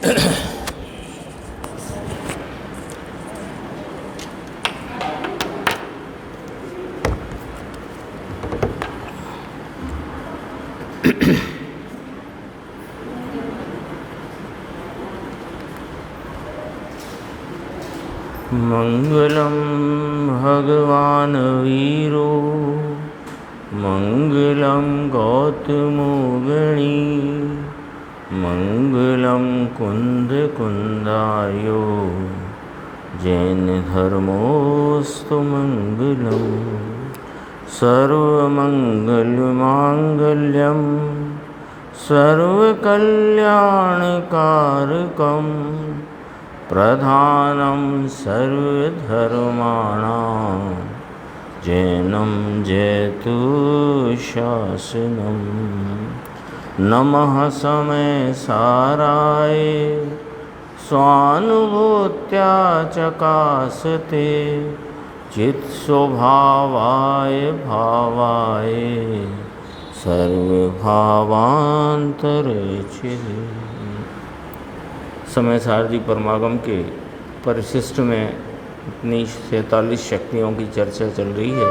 मंगलम भगवान वीरो मंगलम गौतमो गणी मंगलम कुंद कुंदायो जैन धर्मोस्तु मंगलम सर्वमंगलमांगल्यम सर्वकल्याणकारकम प्रधानं सर्वधर्माणां जैनं जयतु शासनं। नमः समय साराय स्वानुभूत्या चकासते चित्स्वभावाय भावाय सर्वभावान्तरेच्छिदे। समय सारथी परमागम के परिशिष्ट में इतनी 47 शक्तियों की चर्चा चल रही है।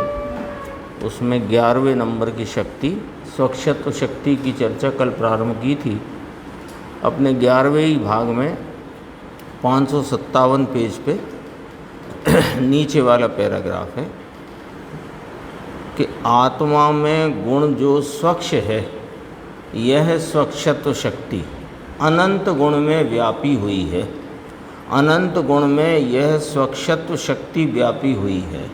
उसमें 11वें नंबर की शक्ति स्वक्षत्व शक्ति की चर्चा कल प्रारंभ की थी। अपने 11वें ही भाग में 557 पेज पे नीचे वाला पैराग्राफ है कि आत्मा में गुण जो स्वच्छ है, यह स्वक्षत्व शक्ति अनंत गुण में व्यापी हुई है। अनंत गुण में यह स्वक्षत्व शक्ति व्यापी हुई है,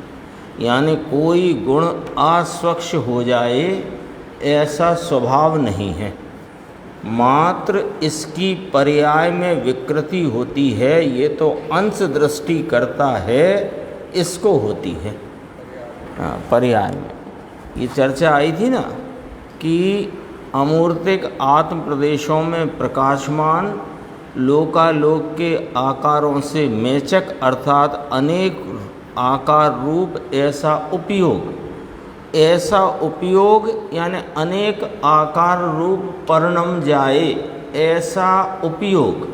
यानी कोई गुण अस्वच्छ हो जाए ऐसा स्वभाव नहीं है। मात्र इसकी पर्याय में विकृति होती है, ये तो अंश दृष्टि करता है, इसको होती है। पर्याय में ये चर्चा आई थी ना कि अमूर्तिक आत्म प्रदेशों में प्रकाशमान लोकालोक के आकारों से मेचक अर्थात अनेक आकार रूप ऐसा उपयोग यानी अनेक आकार रूप परिणम जाए, ऐसा उपयोग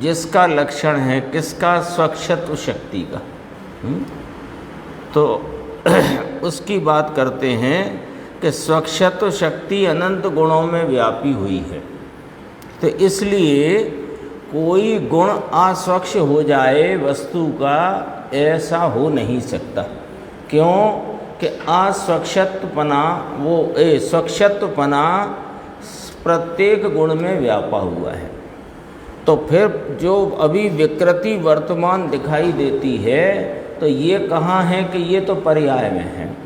जिसका लक्षण है किसका? स्वक्षत्व शक्ति का। तो उसकी बात करते हैं कि स्वक्षत्व शक्ति अनंत गुणों में व्यापी हुई है। तो इसलिए कोई गुण अस्वच्छ हो जाए वस्तु का, ऐसा हो नहीं सकता। क्यों कि अस्वच्छत्वपना स्वच्छत्वपना प्रत्येक गुण में व्यापा हुआ है। तो फिर जो अभी विकृति वर्तमान दिखाई देती है, तो ये कहाँ है कि ये तो पर्याय में है।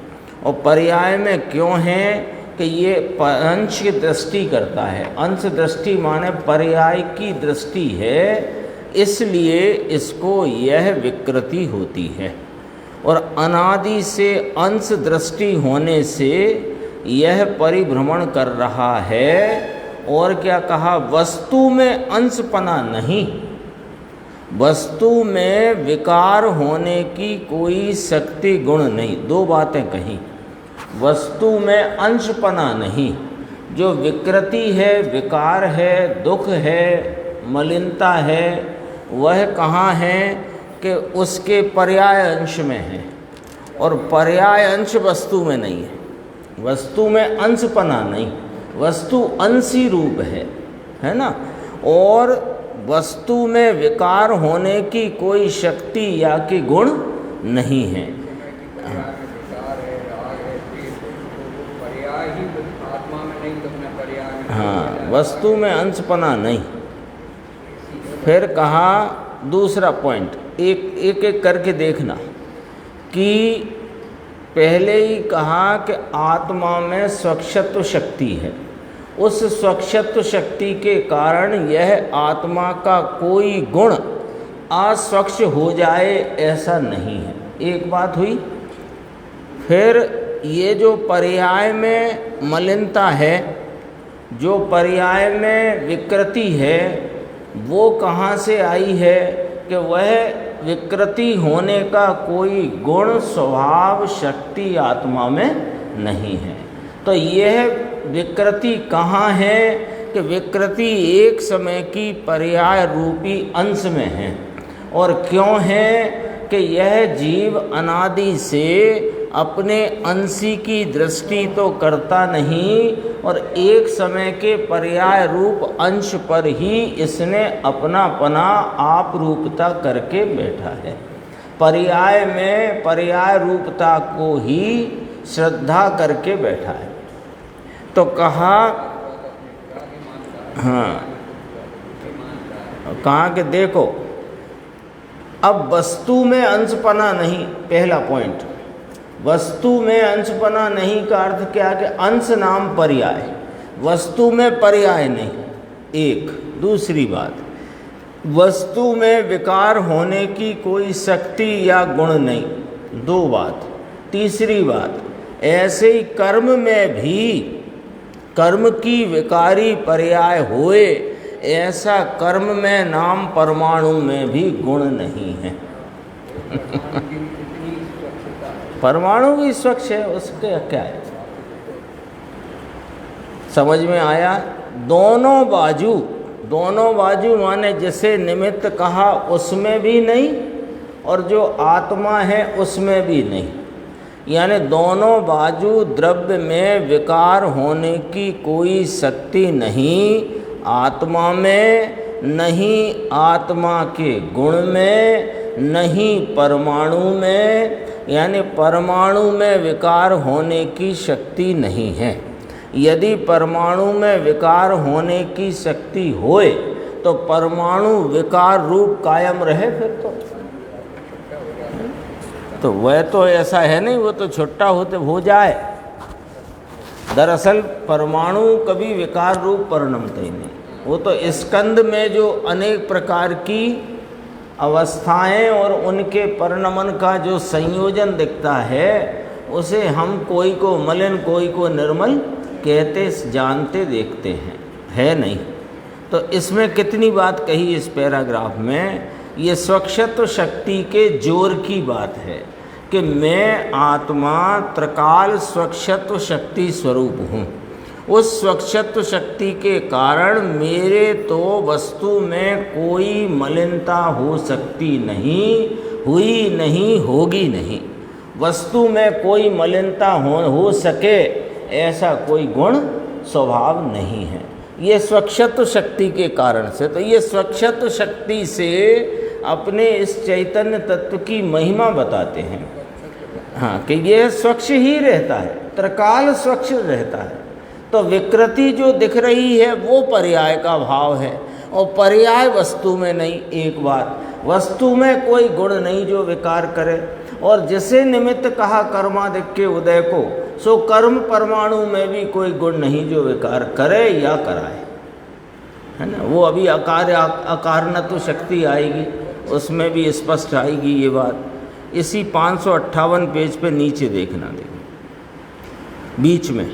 और पर्याय में क्यों है कि ये अंश की दृष्टि करता है। अंश दृष्टि माने पर्याय की दृष्टि है, इसलिए इसको यह विकृति होती है। और अनादि से अंश दृष्टि होने से यह परिभ्रमण कर रहा है। और क्या कहा? वस्तु में अंशपना नहीं, वस्तु में विकार होने की कोई शक्ति गुण नहीं। दो बातें कही, वस्तु में अंशपना नहीं, जो विकृति है, विकार है, दुख है, मलिनता है, वह कहाँ है कि उसके पर्याय अंश में है। और पर्याय अंश वस्तु में नहीं है। वस्तु में अंशपना नहीं, वस्तु अंशी रूप है ना। और वस्तु में विकार होने की कोई शक्ति या कि गुण नहीं है। हाँ, वस्तु में अंशपना नहीं। फिर कहा दूसरा पॉइंट, एक एक करके देखना कि पहले ही कहा कि आत्मा में स्वक्षत्व शक्ति है। उस स्वक्षत्व शक्ति के कारण यह आत्मा का कोई गुण अस्वच्छ हो जाए ऐसा नहीं है। एक बात हुई। फिर ये जो पर्याय में मलिनता है, जो पर्याय में विकृति है, वो कहाँ से आई है कि वह विकृति होने का कोई गुण स्वभाव शक्ति आत्मा में नहीं है। तो यह विकृति कहाँ है कि विकृति एक समय की पर्याय रूपी अंश में है। और क्यों है कि यह जीव अनादि से अपने अंशी की दृष्टि तो करता नहीं और एक समय के पर्याय रूप अंश पर ही इसने अपनापना आप रूपता करके बैठा है। पर्याय में पर्याय रूपता को ही श्रद्धा करके बैठा है। तो कहा, हाँ, कहा कि देखो अब वस्तु में अंशपना नहीं, पहला पॉइंट, वस्तु में अंशपना नहीं का अर्थ क्या कि अंश नाम पर्याय, वस्तु में पर्याय नहीं, एक। दूसरी बात, वस्तु में विकार होने की कोई शक्ति या गुण नहीं, दो बात। तीसरी बात, ऐसे ही कर्म में भी कर्म की विकारी पर्याय होए, ऐसा कर्म में नाम परमाणु में भी गुण नहीं है। परमाणु भी स्वच्छ है, उसके क्या है, समझ में आया? दोनों बाजू माने जिसे निमित्त कहा उसमें भी नहीं और जो आत्मा है उसमें भी नहीं। यानी दोनों बाजू द्रव्य में विकार होने की कोई शक्ति नहीं आत्मा में, नहीं आत्मा के गुण में, नहीं परमाणु में। यानी परमाणु में विकार होने की शक्ति नहीं है। यदि परमाणु में विकार होने की शक्ति होए तो परमाणु विकार रूप कायम रहे, फिर तो वह तो ऐसा है नहीं, वो तो छुट्टा होते हो जाए। दरअसल परमाणु कभी विकार रूप परिणमते ही नहीं। वो तो स्कंद में जो अनेक प्रकार की अवस्थाएं और उनके परिणमन का जो संयोजन दिखता है, उसे हम कोई को मलिन कोई को निर्मल कहते जानते देखते हैं, है नहीं। तो इसमें कितनी बात कही इस पैराग्राफ में, ये स्वक्षत्व शक्ति के जोर की बात है कि मैं आत्मा त्रिकाल स्वक्षत्व शक्ति स्वरूप हूँ। उस स्वक्षत्व शक्ति के कारण मेरे तो वस्तु में कोई मलिनता हो सकती नहीं, हुई नहीं, होगी नहीं। वस्तु में कोई मलिनता हो सके ऐसा कोई गुण स्वभाव नहीं है, ये स्वक्षत्व शक्ति के कारण से। तो ये स्वक्षत्व शक्ति से अपने इस चैतन्य तत्व की महिमा बताते हैं, हाँ, कि ये स्वच्छ ही रहता है, त्रिकाल स्वच्छ रहता है। तो विकृति जो दिख रही है वो पर्याय का भाव है और पर्याय वस्तु में नहीं। एक बात, वस्तु में कोई गुण नहीं जो विकार करे। और जिसे निमित्त कहा कर्मादिक के उदय को, सो कर्म परमाणु में भी कोई गुण नहीं जो विकार करे या कराए, है ना। वो अभी अकारणत्व शक्ति आएगी, उसमें भी स्पष्ट आएगी ये बात। इसी 558 पेज पे नीचे देखना, देखो बीच में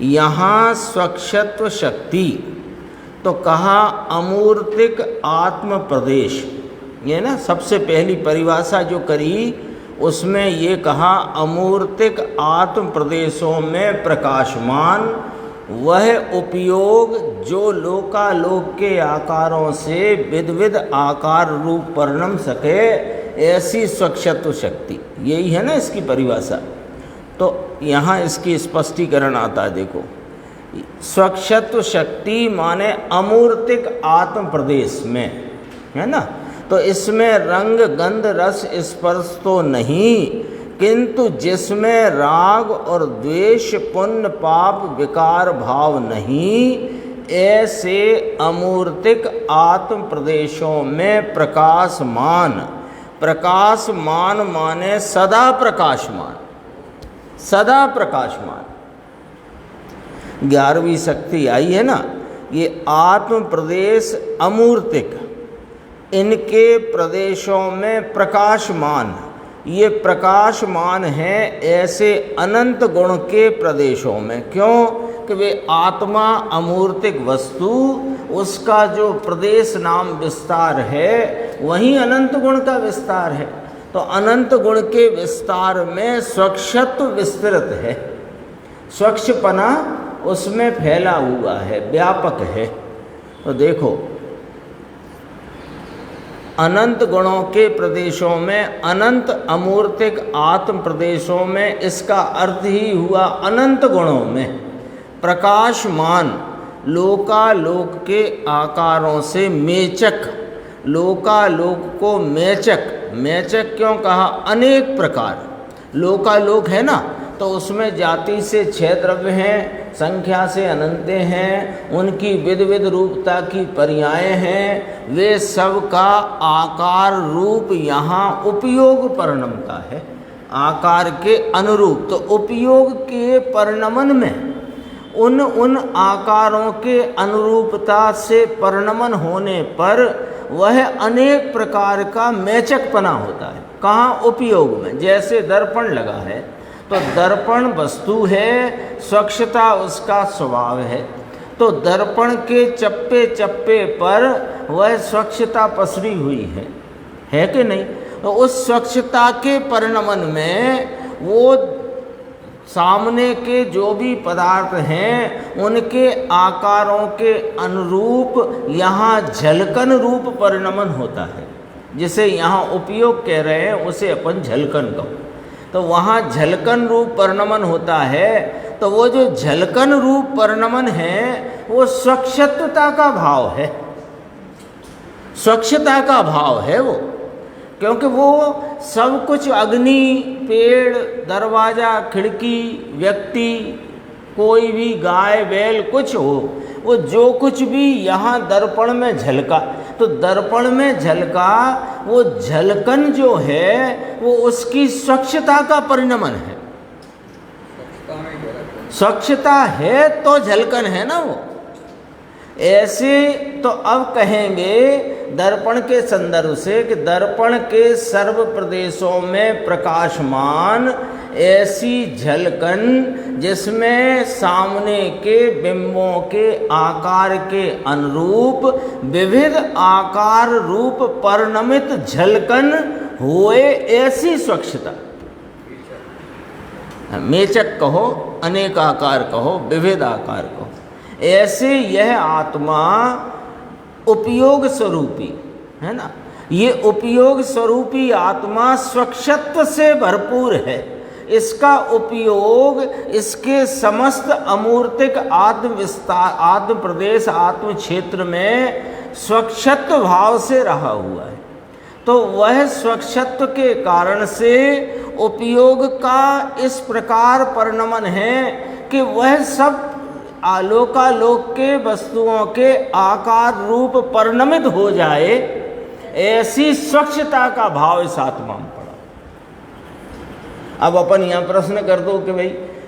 यहाँ स्वक्षत्व शक्ति तो कहा अमूर्तिक आत्म प्रदेश, ये ना सबसे पहली परिभाषा जो करी उसमें ये कहा अमूर्तिक आत्म प्रदेशों में प्रकाशमान वह उपयोग जो लोकालोक के आकारों से विध विध आकार रूप परिणम सके, ऐसी स्वक्षत्व शक्ति, यही है ना इसकी परिभाषा। तो यहाँ इसकी स्पष्टीकरण आता है, देखो स्वक्षत्व शक्ति माने अमूर्तिक आत्म प्रदेश में, है ना। तो इसमें रंग गंध रस स्पर्श तो नहीं, किंतु जिसमें राग और द्वेष पुण्य पाप विकार भाव नहीं, ऐसे अमूर्तिक आत्म प्रदेशों में प्रकाशमान, प्रकाशमान माने सदा प्रकाशमान, सदा प्रकाशमान। 11वीं शक्ति आई है ना, ये आत्म प्रदेश अमूर्तिक, इनके प्रदेशों में प्रकाशमान, ये प्रकाशमान है ऐसे अनंत गुण के प्रदेशों में। क्यों कि वे आत्मा अमूर्तिक वस्तु, उसका जो प्रदेश नाम विस्तार है वही अनंत गुण का विस्तार है। तो अनंत गुण के विस्तार में स्वक्षत्व विस्तृत है, स्वच्छपना उसमें फैला हुआ है, व्यापक है। तो देखो, अनंत गुणों के प्रदेशों में, अनंत अमूर्तिक आत्म प्रदेशों में, इसका अर्थ ही हुआ अनंत गुणों में प्रकाशमान, लोकालोक के आकारों से मेचक, लोकालोक को मेचक, मेचक क्यों कहा? अनेक प्रकार, लोकालोक है ना, तो उसमें जाति से 6 द्रव्य हैं, संख्या से अनंत हैं, उनकी विध विध रूपता की पर्यायें हैं, वे सब का आकार रूप यहाँ उपयोग परिणमता है, आकार के अनुरूप। तो उपयोग के परिणमन में उन आकारों के अनुरूपता से परिणमन होने पर वह अनेक प्रकार का मेचकपना होता है। कहाँ? उपयोग में। जैसे दर्पण लगा है, तो दर्पण वस्तु है, स्वच्छता उसका स्वभाव है, तो दर्पण के चप्पे चप्पे पर वह स्वच्छता पसरी हुई है कि नहीं? तो उस स्वच्छता के परिणमन में वो सामने के जो भी पदार्थ हैं उनके आकारों के अनुरूप यहाँ झलकन रूप परिणमन होता है, जिसे यहाँ उपयोग कह रहे हैं उसे अपन झलकन कहो। तो वहाँ झलकन रूप परिणमन होता है, तो वो जो झलकन रूप परिणमन है वो स्वच्छता का भाव है, स्वच्छता का भाव है वो, क्योंकि वो सब कुछ, अग्नि, पेड़, दरवाज़ा, खिड़की, व्यक्ति, कोई भी गाय बैल कुछ हो, वो जो कुछ भी यहाँ दर्पण में झलका, तो दर्पण में झलका वो झलकन जो है वो उसकी स्वच्छता का परिणमन है। स्वच्छता है तो झलकन है ना वो। ऐसे तो अब कहेंगे दर्पण के संदर्भ से कि दर्पण के सर्व प्रदेशों में प्रकाशमान ऐसी झलकन जिसमें सामने के बिंबों के आकार के अनुरूप विविध आकार रूप परिणमित झलकन हुए, ऐसी स्वच्छता। मेचक कहो, अनेक आकार कहो, विविध आकार कहो, ऐसे यह आत्मा उपयोग स्वरूपी है ना, ये उपयोग स्वरूपी आत्मा स्वच्छत्व से भरपूर है। इसका उपयोग इसके समस्त अमूर्तिक आत्म विस्तार, आत्म प्रदेश, आत्म क्षेत्र में स्वच्छत्व भाव से रहा हुआ है। तो वह स्वच्छत्व के कारण से उपयोग का इस प्रकार परिणमन है कि वह सब आलोकालोक के वस्तुओं के आकार रूप परिणमित हो जाए, ऐसी स्वच्छता का भाव इस आत्मा में पड़ा। अब अपन यहाँ प्रश्न कर दो कि भाई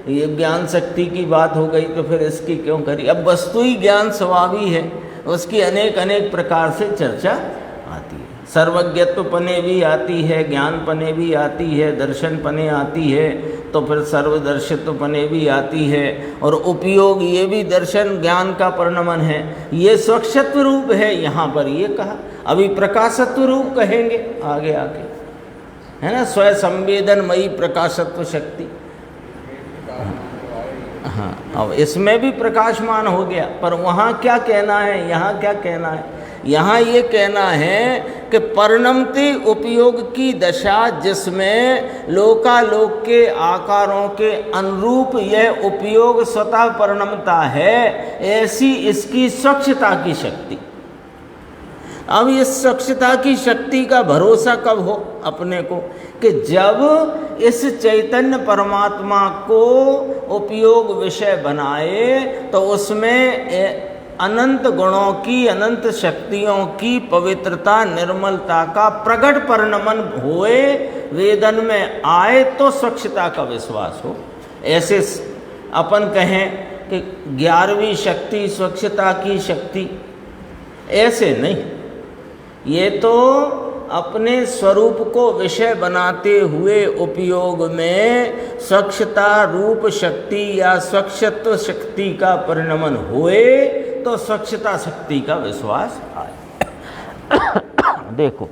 ये ज्ञान शक्ति की बात हो गई तो फिर इसकी क्यों करी? अब वस्तु ही ज्ञान स्वभावी है, उसकी अनेक अनेक प्रकार से चर्चा आती है। सर्वज्ञत्व पने भी आती है, ज्ञान पने भी आती है, दर्शन पने आती है, तो फिर सर्वदर्शित्व पने भी आती है, और उपयोग ये भी दर्शन ज्ञान का परिणमन है। ये स्वच्छत्व रूप है, यहाँ पर ये कहा। अभी प्रकाशत्व रूप कहेंगे आगे आगे, है ना, स्वयं संवेदनमयी प्रकाशत्व शक्ति। हाँ, अब इसमें भी प्रकाशमान हो गया, पर वहाँ क्या कहना है, यहाँ क्या कहना है? यहाँ ये कहना है कि परिणमती उपयोग की दशा जिसमें लोकालोक के आकारों के अनुरूप यह उपयोग स्वतः परिणमता है, ऐसी इसकी स्वच्छता की शक्ति। अब इस स्वच्छता की शक्ति का भरोसा कब हो अपने को? कि जब इस चैतन्य परमात्मा को उपयोग विषय बनाए तो उसमें अनंत गुणों की, अनंत शक्तियों की पवित्रता, निर्मलता का प्रगट परिणमन होए, वेदन में आए, तो स्वच्छता का विश्वास हो। ऐसे अपन कहें कि 11वीं शक्ति स्वच्छता की शक्ति, ऐसे नहीं। ये तो अपने स्वरूप को विषय बनाते हुए उपयोग में स्वच्छता रूप शक्ति या स्वच्छत्व शक्ति का परिणमन होए तो स्वच्छता शक्ति का विश्वास आए। देखो,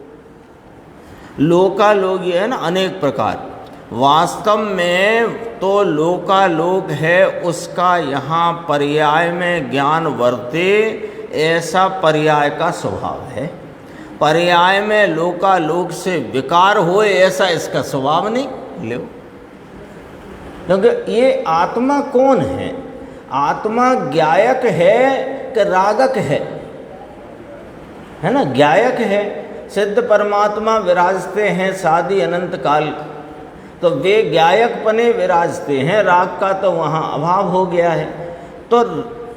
लोकालोक ये है ना, अनेक प्रकार, वास्तव में तो लोकालोक है, उसका यहाँ पर्याय में ज्ञान वर्ते, ऐसा पर्याय का स्वभाव है। पर्याय में लोकालोक से विकार होए, ऐसा इसका स्वभाव नहीं। लो, क्योंकि ये आत्मा कौन है? आत्मा ज्ञायक है कि रागक है ना? ज्ञायक है। सिद्ध परमात्मा विराजते हैं सादी अनंत काल, तो वे ज्ञायक पने विराजते हैं, राग का तो वहाँ अभाव हो गया है। तो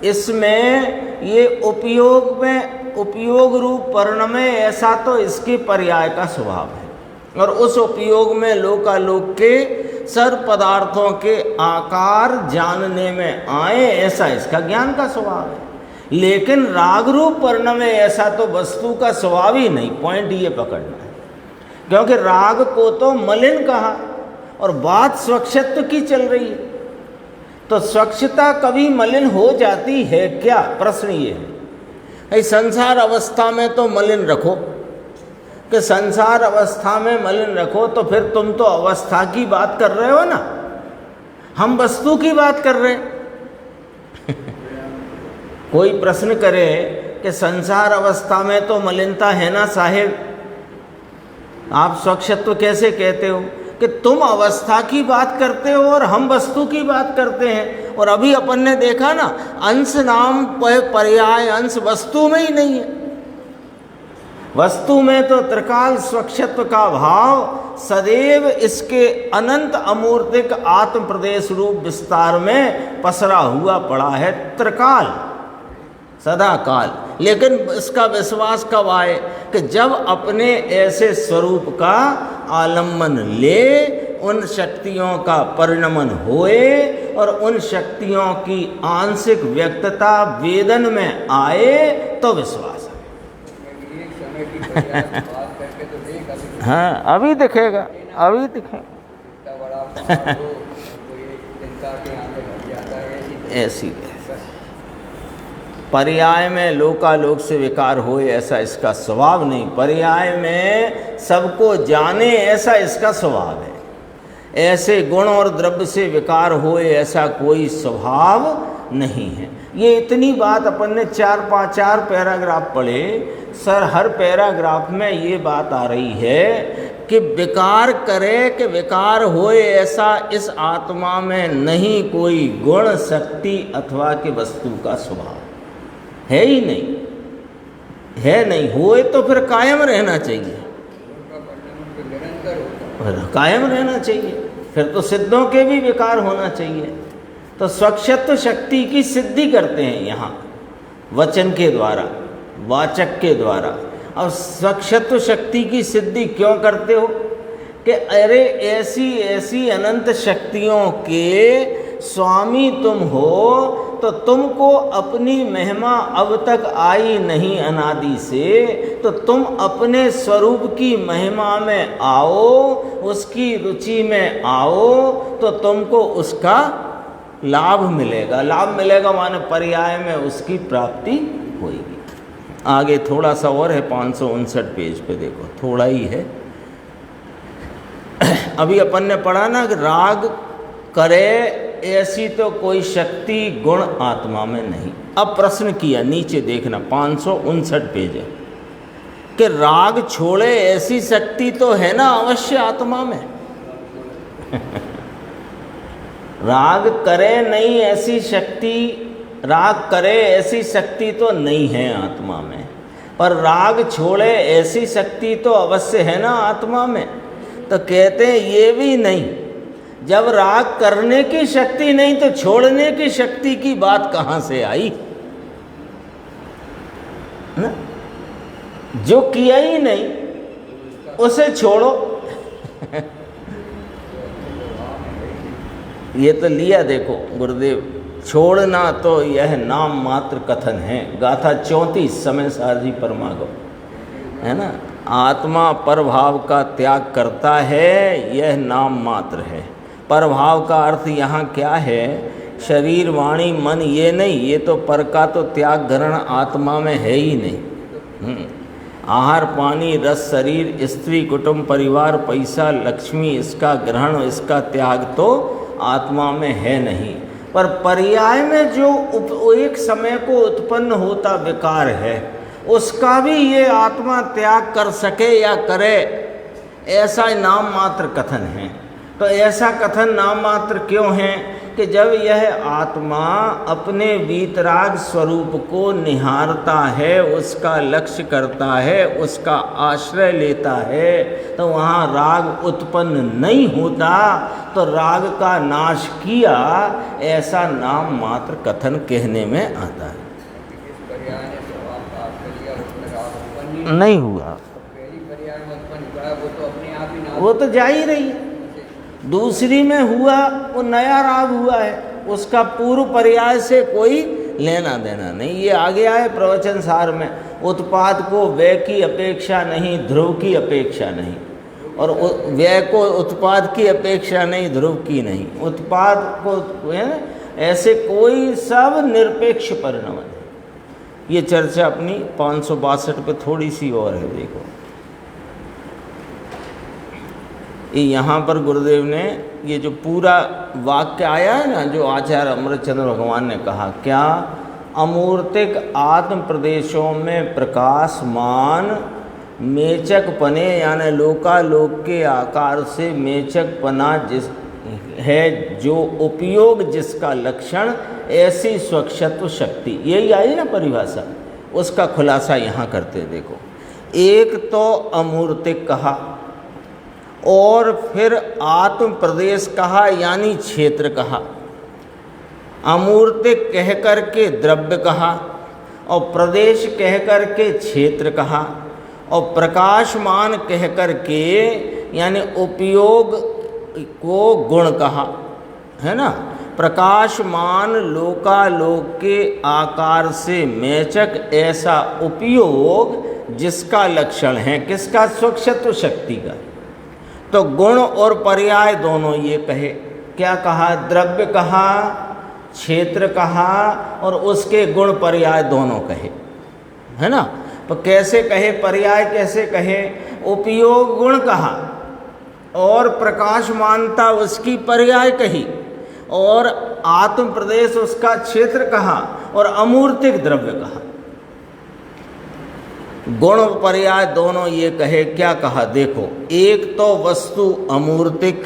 इसमें ये उपयोग में उपयोग रूप परिणमे, ऐसा तो इसके पर्याय का स्वभाव है। और उस उपयोग में लोकालोक के सर्व पदार्थों के आकार जानने में आए, ऐसा इसका ज्ञान का स्वभाव है। लेकिन राग रूप परिणमे, ऐसा तो वस्तु का स्वभाव ही नहीं। पॉइंट ये पकड़ना है, क्योंकि राग को तो मलिन कहा और बात स्वच्छत्व की चल रही है। तो स्वच्छता कभी मलिन हो जाती है क्या? प्रश्न ये है। संसार अवस्था में तो मलिन रखो, कि संसार अवस्था में मलिन रखो, तो फिर तुम तो अवस्था की बात कर रहे हो ना, हम वस्तु की बात कर रहे हैं। कोई प्रश्न करे कि संसार अवस्था में तो मलिनता है ना साहेब, आप स्वच्छत्व कैसे कहते हो? कि तुम अवस्था की बात करते हो और हम वस्तु की बात करते हैं। और अभी अपन ने देखा ना, अंश नाम पर्याय अंश वस्तु में ही नहीं है। वस्तु में तो त्रिकाल स्वच्छत्व का भाव सदैव इसके अनंत अमूर्तिक आत्म प्रदेश रूप विस्तार में पसरा हुआ पड़ा है, त्रिकाल सदा काल। लेकिन इसका विश्वास कब आए? कि जब अपने ऐसे स्वरूप का आलम्बन ले, उन शक्तियों का परिणमन होए और उन शक्तियों की आंशिक व्यक्तता वेदन में आए, तो विश्वास है। हाँ, अभी दिखेगा, अभी दिखेगा। ऐसी पर्याय में लोकालोक से विकार होए, ऐसा इसका स्वभाव नहीं। पर्याय में सबको जाने, ऐसा इसका स्वभाव है। ऐसे गुण और द्रव्य से विकार होए, ऐसा कोई स्वभाव नहीं है। ये इतनी बात अपन ने चार पैराग्राफ पढ़े। सर, हर पैराग्राफ में ये बात आ रही है कि विकार करे कि विकार होए, ऐसा इस आत्मा में नहीं कोई गुण, शक्ति अथवा कि वस्तु का स्वभाव है ही नहीं, है नहीं। होए तो फिर कायम रहना चाहिए, कायम रहना चाहिए। फिर तो सिद्धों के भी विकार होना चाहिए। तो स्वच्छत्व शक्ति की सिद्धि करते हैं यहाँ वचन के द्वारा, वाचक के द्वारा। अब स्वच्छत्व शक्ति की सिद्धि क्यों करते हो? कि अरे ऐसी ऐसी अनंत शक्तियों के स्वामी तुम हो, तो तुमको अपनी महिमा अब तक आई नहीं अनादि से, तो तुम अपने स्वरूप की महिमा में आओ, उसकी रुचि में आओ, तो तुमको उसका लाभ मिलेगा। लाभ मिलेगा माने पर्याय में उसकी प्राप्ति होगी। आगे थोड़ा सा और है, 559 पेज पे देखो, थोड़ा ही है। अभी अपन ने पढ़ा ना कि राग करे ऐसी तो कोई शक्ति गुण आत्मा में नहीं। अब प्रश्न किया, नीचे देखना 559 पेज है, कि राग छोड़े ऐसी शक्ति तो है ना अवश्य आत्मा में। राग करे नहीं ऐसी शक्ति, राग करे ऐसी शक्ति तो नहीं है आत्मा में, पर राग छोड़े ऐसी शक्ति तो अवश्य है ना आत्मा में। तो कहते हैं ये भी नहीं। जब राग करने की शक्ति नहीं, तो छोड़ने की शक्ति की बात कहाँ से आई? ना? जो किया ही नहीं उसे छोड़ो। ये तो लिया देखो गुरुदेव, छोड़ना तो यह नाम मात्र कथन है। गाथा 34 समय सारजी परमागम, है ना। आत्मा परभाव का त्याग करता है, यह नाम मात्र है। परभाव का अर्थ यहाँ क्या है? शरीर वाणी मन ये नहीं, ये तो पर का तो त्याग ग्रहण आत्मा में है ही नहीं। आहार पानी रस शरीर स्त्री कुटुंब परिवार पैसा लक्ष्मी इसका ग्रहण इसका त्याग तो आत्मा में है नहीं। पर पर्याय में जो एक समय को उत्पन्न होता विकार है उसका भी ये आत्मा त्याग कर सके या करे, ऐसा नाम मात्र कथन है। तो ऐसा कथन नाम मात्र क्यों है कि जब यह आत्मा अपने वीतराग स्वरूप को निहारता है, उसका लक्ष्य करता है, उसका आश्रय लेता है, तो वहाँ राग उत्पन्न नहीं होता। तो राग का नाश किया ऐसा नाम मात्र कथन कहने में आता है। नहीं हुआ, वो तो जा ही रही है। दूसरी में हुआ वो नया राग हुआ है, उसका पूर्व पर्याय से कोई लेना देना नहीं। ये आगे आए प्रवचन सार में, उत्पाद को व्यय की अपेक्षा नहीं, ध्रुव की अपेक्षा नहीं, और व्यय को उत्पाद की अपेक्षा नहीं, ध्रुव की नहीं। उत्पाद को ऐसे कोई सब निरपेक्ष परिणाम है। ये चर्चा अपनी 562 पे थोड़ी सी और है। देखो यहाँ पर गुरुदेव ने ये जो पूरा वाक्य आया है ना, जो आचार्य अमृतचंद्र भगवान ने कहा, क्या अमूर्तिक आत्म प्रदेशों में प्रकाशमान मेचक पने यानी लोकालोक के आकार से मेचक पना जिस है, जो उपयोग जिसका लक्षण ऐसी स्वक्षत्व शक्ति, यही आई ना परिभाषा, उसका खुलासा यहाँ करते। देखो, एक तो अमूर्तिक कहा और फिर आत्म प्रदेश कहा यानी क्षेत्र कहा, अमूर्तिक कह कर के द्रव्य कहा और प्रदेश कह कर के क्षेत्र कहा और प्रकाशमान कह कर के यानी उपयोग को गुण कहा, है ना। प्रकाशमान लोकालोक के आकार से मेचक ऐसा उपयोग जिसका लक्षण है किसका, स्वक्षत्व शक्ति का। तो गुण और पर्याय दोनों ये कहे, क्या कहा, द्रव्य कहा, क्षेत्र कहा और उसके गुण पर्याय दोनों कहे, है ना। तो कैसे कहे, पर्याय कैसे कहे, उपयोग गुण कहा और प्रकाशमानता उसकी पर्याय कही और आत्म प्रदेश उसका क्षेत्र कहा और अमूर्तिक द्रव्य कहा। गुण पर्याय दोनों ये कहे, क्या कहा, देखो, एक तो वस्तु अमूर्तिक,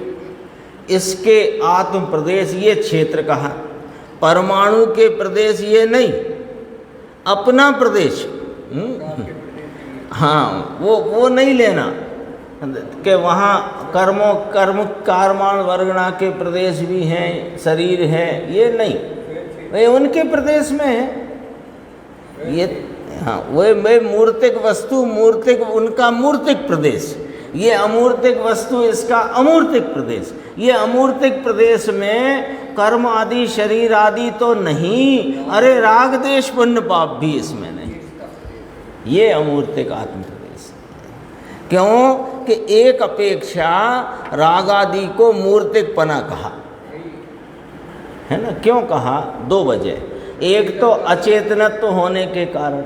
इसके आत्म प्रदेश ये क्षेत्र कहा, परमाणु के प्रदेश ये नहीं, अपना प्रदेश। हाँ, वो नहीं लेना कि वहाँ कर्म कारमान वर्गणा के प्रदेश भी हैं, शरीर है, ये नहीं, वे उनके प्रदेश में है। ये हाँ, वे मूर्तिक वस्तु, मूर्तिक उनका मूर्तिक प्रदेश, ये अमूर्तिक वस्तु इसका अमूर्तिक प्रदेश। ये अमूर्तिक प्रदेश में कर्म आदि शरीर आदि तो नहीं, अरे राग देश पुण्य पाप भी इसमें नहीं, ये अमूर्तिक आत्म प्रदेश। क्यों कि एक अपेक्षा राग आदि को मूर्तिक पना कहा, है ना। क्यों कहा, दो वजह, एक तो अचेतनत्व होने के कारण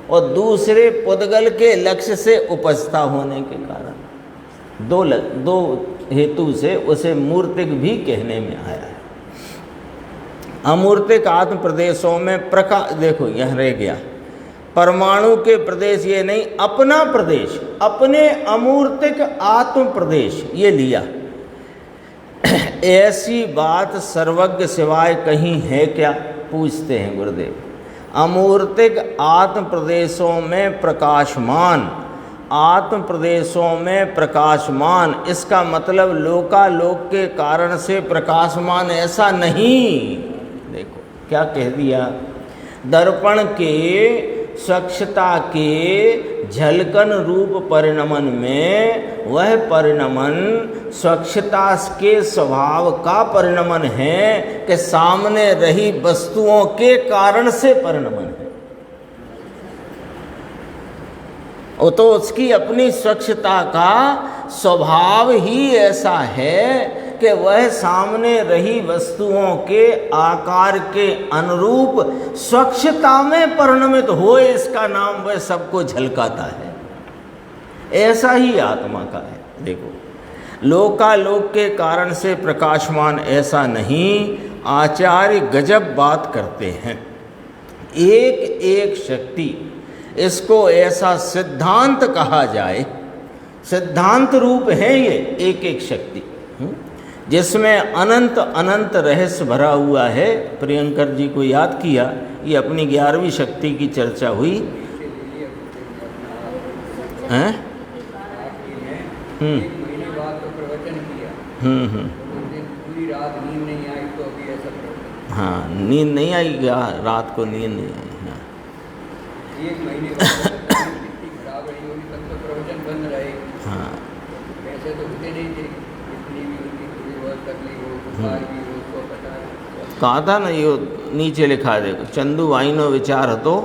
और दूसरे पुद्गल के लक्ष्य से उपजता होने के कारण, दो हेतु से उसे मूर्तिक भी कहने में आया है। अमूर्तिक आत्म प्रदेशों में प्रकाश, देखो यह रह गया, परमाणु के प्रदेश ये नहीं, अपना प्रदेश, अपने अमूर्तिक आत्म प्रदेश ये लिया। ऐसी बात सर्वज्ञ सिवाय कहीं है क्या, पूछते हैं गुरुदेव। अमूर्तिक आत्म प्रदेशों में प्रकाशमान, आत्म प्रदेशों में प्रकाशमान, इसका मतलब लोकालोक के कारण से प्रकाशमान ऐसा नहीं। देखो क्या कह दिया, दर्पण के स्वच्छता के झलकन रूप परिणमन में वह परिणमन स्वच्छता के स्वभाव का परिणमन है कि सामने रही वस्तुओं के कारण से परिणमन है। वो तो उसकी अपनी स्वच्छता का स्वभाव ही ऐसा है कि वह सामने रही वस्तुओं के आकार के अनुरूप स्वच्छता में परिणमित हो, इसका नाम वह सबको झलकाता है। ऐसा ही आत्मा का है। देखो, लोकालोक के कारण से प्रकाशमान ऐसा नहीं, आचार्य गजब बात करते हैं। एक एक शक्ति, इसको ऐसा सिद्धांत कहा जाए, सिद्धांत रूप है ये एक एक शक्ति, जिसमें अनंत अनंत रहस्य भरा हुआ है। प्रियंकर जी को याद किया, ये अपनी 11वीं शक्ति की चर्चा हुई हैं। महीने बाद तो प्रवचन किया, पूरी रात नींद नहीं आई, तो अभी ऐसा हाँ, नींद नहीं आई, रात को नींद नहीं आई। हाँ, 1 महीने बाद इतनी खराब रही होगी तब तो प्रवचन बंद रहे। हाँ, ऐसे तो होते नहीं थे, इतनी भी उनकी थोड़ी बहुत तकलीफ हो, बुखार भी हो, तो पता है। कहा था ना, यो नीचे लिखा है देखो, चंदू वाइनो विचार हतो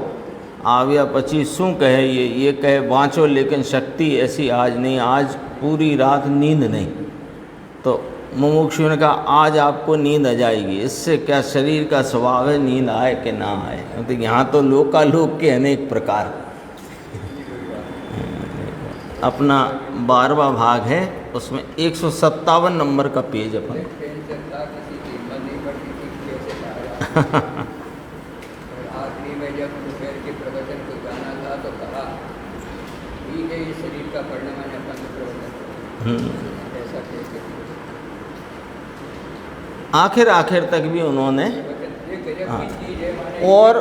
આવ્યા પછી શું કહે, ये कहे बाँचो लेकिन शक्ति ऐसी आज नहीं, आज पूरी रात नींद नहीं। तो मुमुक्षु ने कहा आज आपको नींद आ जाएगी, इससे क्या शरीर का स्वभाव है, नींद आए कि ना आए। तो यहाँ तो लोकालोक के अनेक प्रकार। अपना 12वां भाग है, उसमें 157 नंबर का पेज अपन आखिरी में जब दोपहर के प्रवचन को जाना था तो कहा ठीक है, ये शरीर का परिणाम है, अपन प्रवचन ऐसा कहते। आखिर तक भी उन्होंने और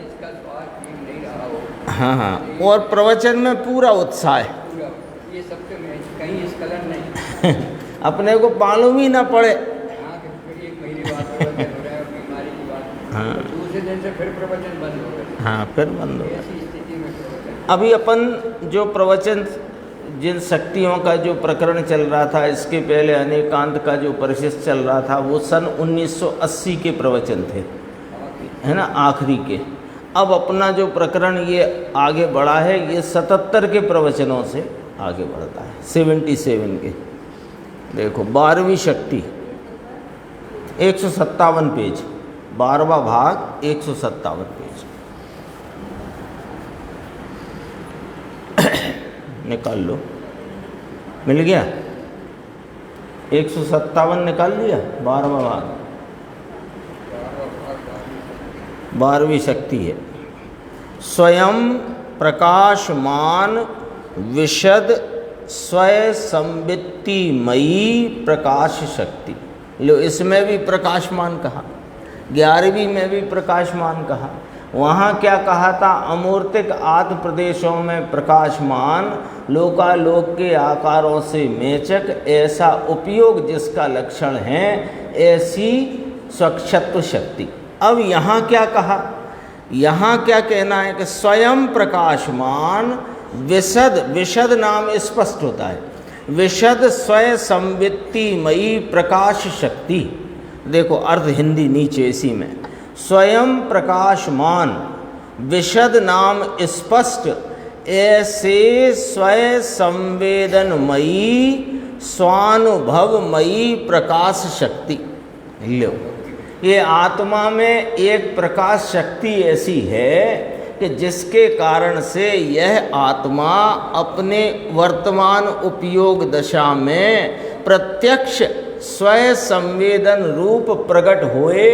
जिसका स्वाद ठीक नहीं रहा हो, हाँ, और प्रवचन में पूरा उत्साह है, ये सबसे कहीं स्खलन नहीं अपने को मालूम ही ना पड़े। हाँ, 1 महीने बाद प्रवचन हो रहा है, बीमारी की बात, हाँ, दूसरे दिन से फिर प्रवचन बंद हो गए। हाँ, फिर बंद हो गए। ऐसी स्थिति में प्रवचन, अभी अपन जो प्रवचन, जिन शक्तियों का जो प्रकरण चल रहा था, इसके पहले अनेकांत का जो परिशिष्ट चल रहा था, वो सन 1980 के प्रवचन थे, है ना, आखिरी के। अब अपना जो प्रकरण ये आगे बढ़ा है, ये 77 के प्रवचनों से आगे बढ़ता है, 77 के। देखो 12वीं शक्ति 157 पेज, 12वां भाग 157 पेज निकाल लो, मिल गया 157 निकाल लिया, 12वां भाग 12वीं शक्ति है। स्वयं प्रकाशमान विशद स्वय संवित्तिमयी प्रकाश शक्ति। लो, इसमें भी प्रकाशमान कहा, 11वीं में भी प्रकाशमान कहा। वहाँ क्या कहा था, अमूर्तिक आत्म प्रदेशों में प्रकाशमान, लोकालोक के आकारों से मेचक, ऐसा उपयोग जिसका लक्षण है, ऐसी स्वक्षत्व शक्ति। अब यहाँ क्या कहा, यहाँ क्या कहना है कि स्वयं प्रकाशमान विशद, विशद नाम स्पष्ट होता है, विशद स्वय संवित्तिमयी प्रकाश शक्ति। देखो अर्थ हिंदी नीचे इसी में, स्वयं प्रकाशमान विशद नाम स्पष्ट, ऐसे स्वय संवेदनमयी स्वानुभवमयी प्रकाश शक्ति। लो, ये आत्मा में एक प्रकाश शक्ति ऐसी है कि जिसके कारण से यह आत्मा अपने वर्तमान उपयोग दशा में प्रत्यक्ष स्वय संवेदन रूप प्रकट होए,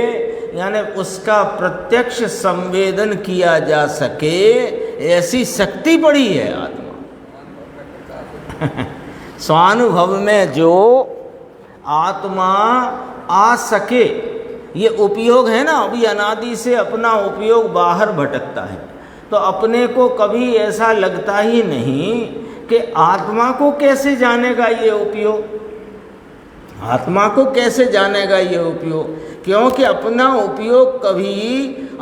यानी उसका प्रत्यक्ष संवेदन किया जा सके, ऐसी शक्ति बड़ी है आत्मा। स्वानुभव में जो आत्मा आ सके, ये उपयोग है ना, अभी अनादि से अपना उपयोग बाहर भटकता है, तो अपने को कभी ऐसा लगता ही नहीं कि आत्मा को कैसे जानेगा ये उपयोग, आत्मा को कैसे जानेगा ये उपयोग, क्योंकि अपना उपयोग कभी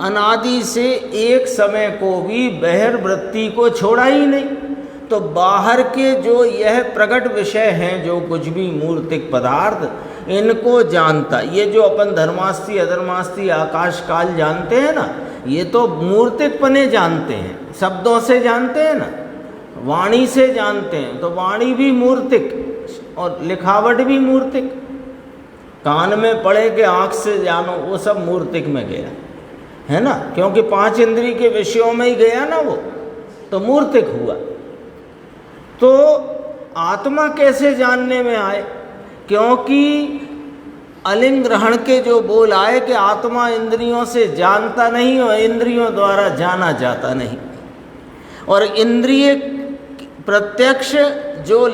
अनादि से एक समय को भी बहिर्वृत्ति को छोड़ा ही नहीं। तो बाहर के जो यह प्रकट विषय हैं, जो कुछ भी मूर्तिक पदार्थ, इनको जानता, ये जो अपन धर्मास्ति अधर्मास्ति आकाश काल जानते हैं ना, ये तो मूर्तिक पने जानते हैं, शब्दों से जानते हैं ना, वाणी से जानते हैं, तो वाणी भी मूर्तिक और लिखावट भी मूर्तिक, कान में पड़े के आँख से जानो, वो सब मूर्तिक में गया है ना, क्योंकि 5 इंद्रिय के विषयों में ही गया ना वो, तो मूर्तिक हुआ। तो आत्मा कैसे जानने में आए? क्योंकि अलिंग ग्रहण के जो बोल आए कि आत्मा इंद्रियों से जानता नहीं और इंद्रियों द्वारा जाना जाता नहीं, और इंद्रिय प्रत्यक्ष जो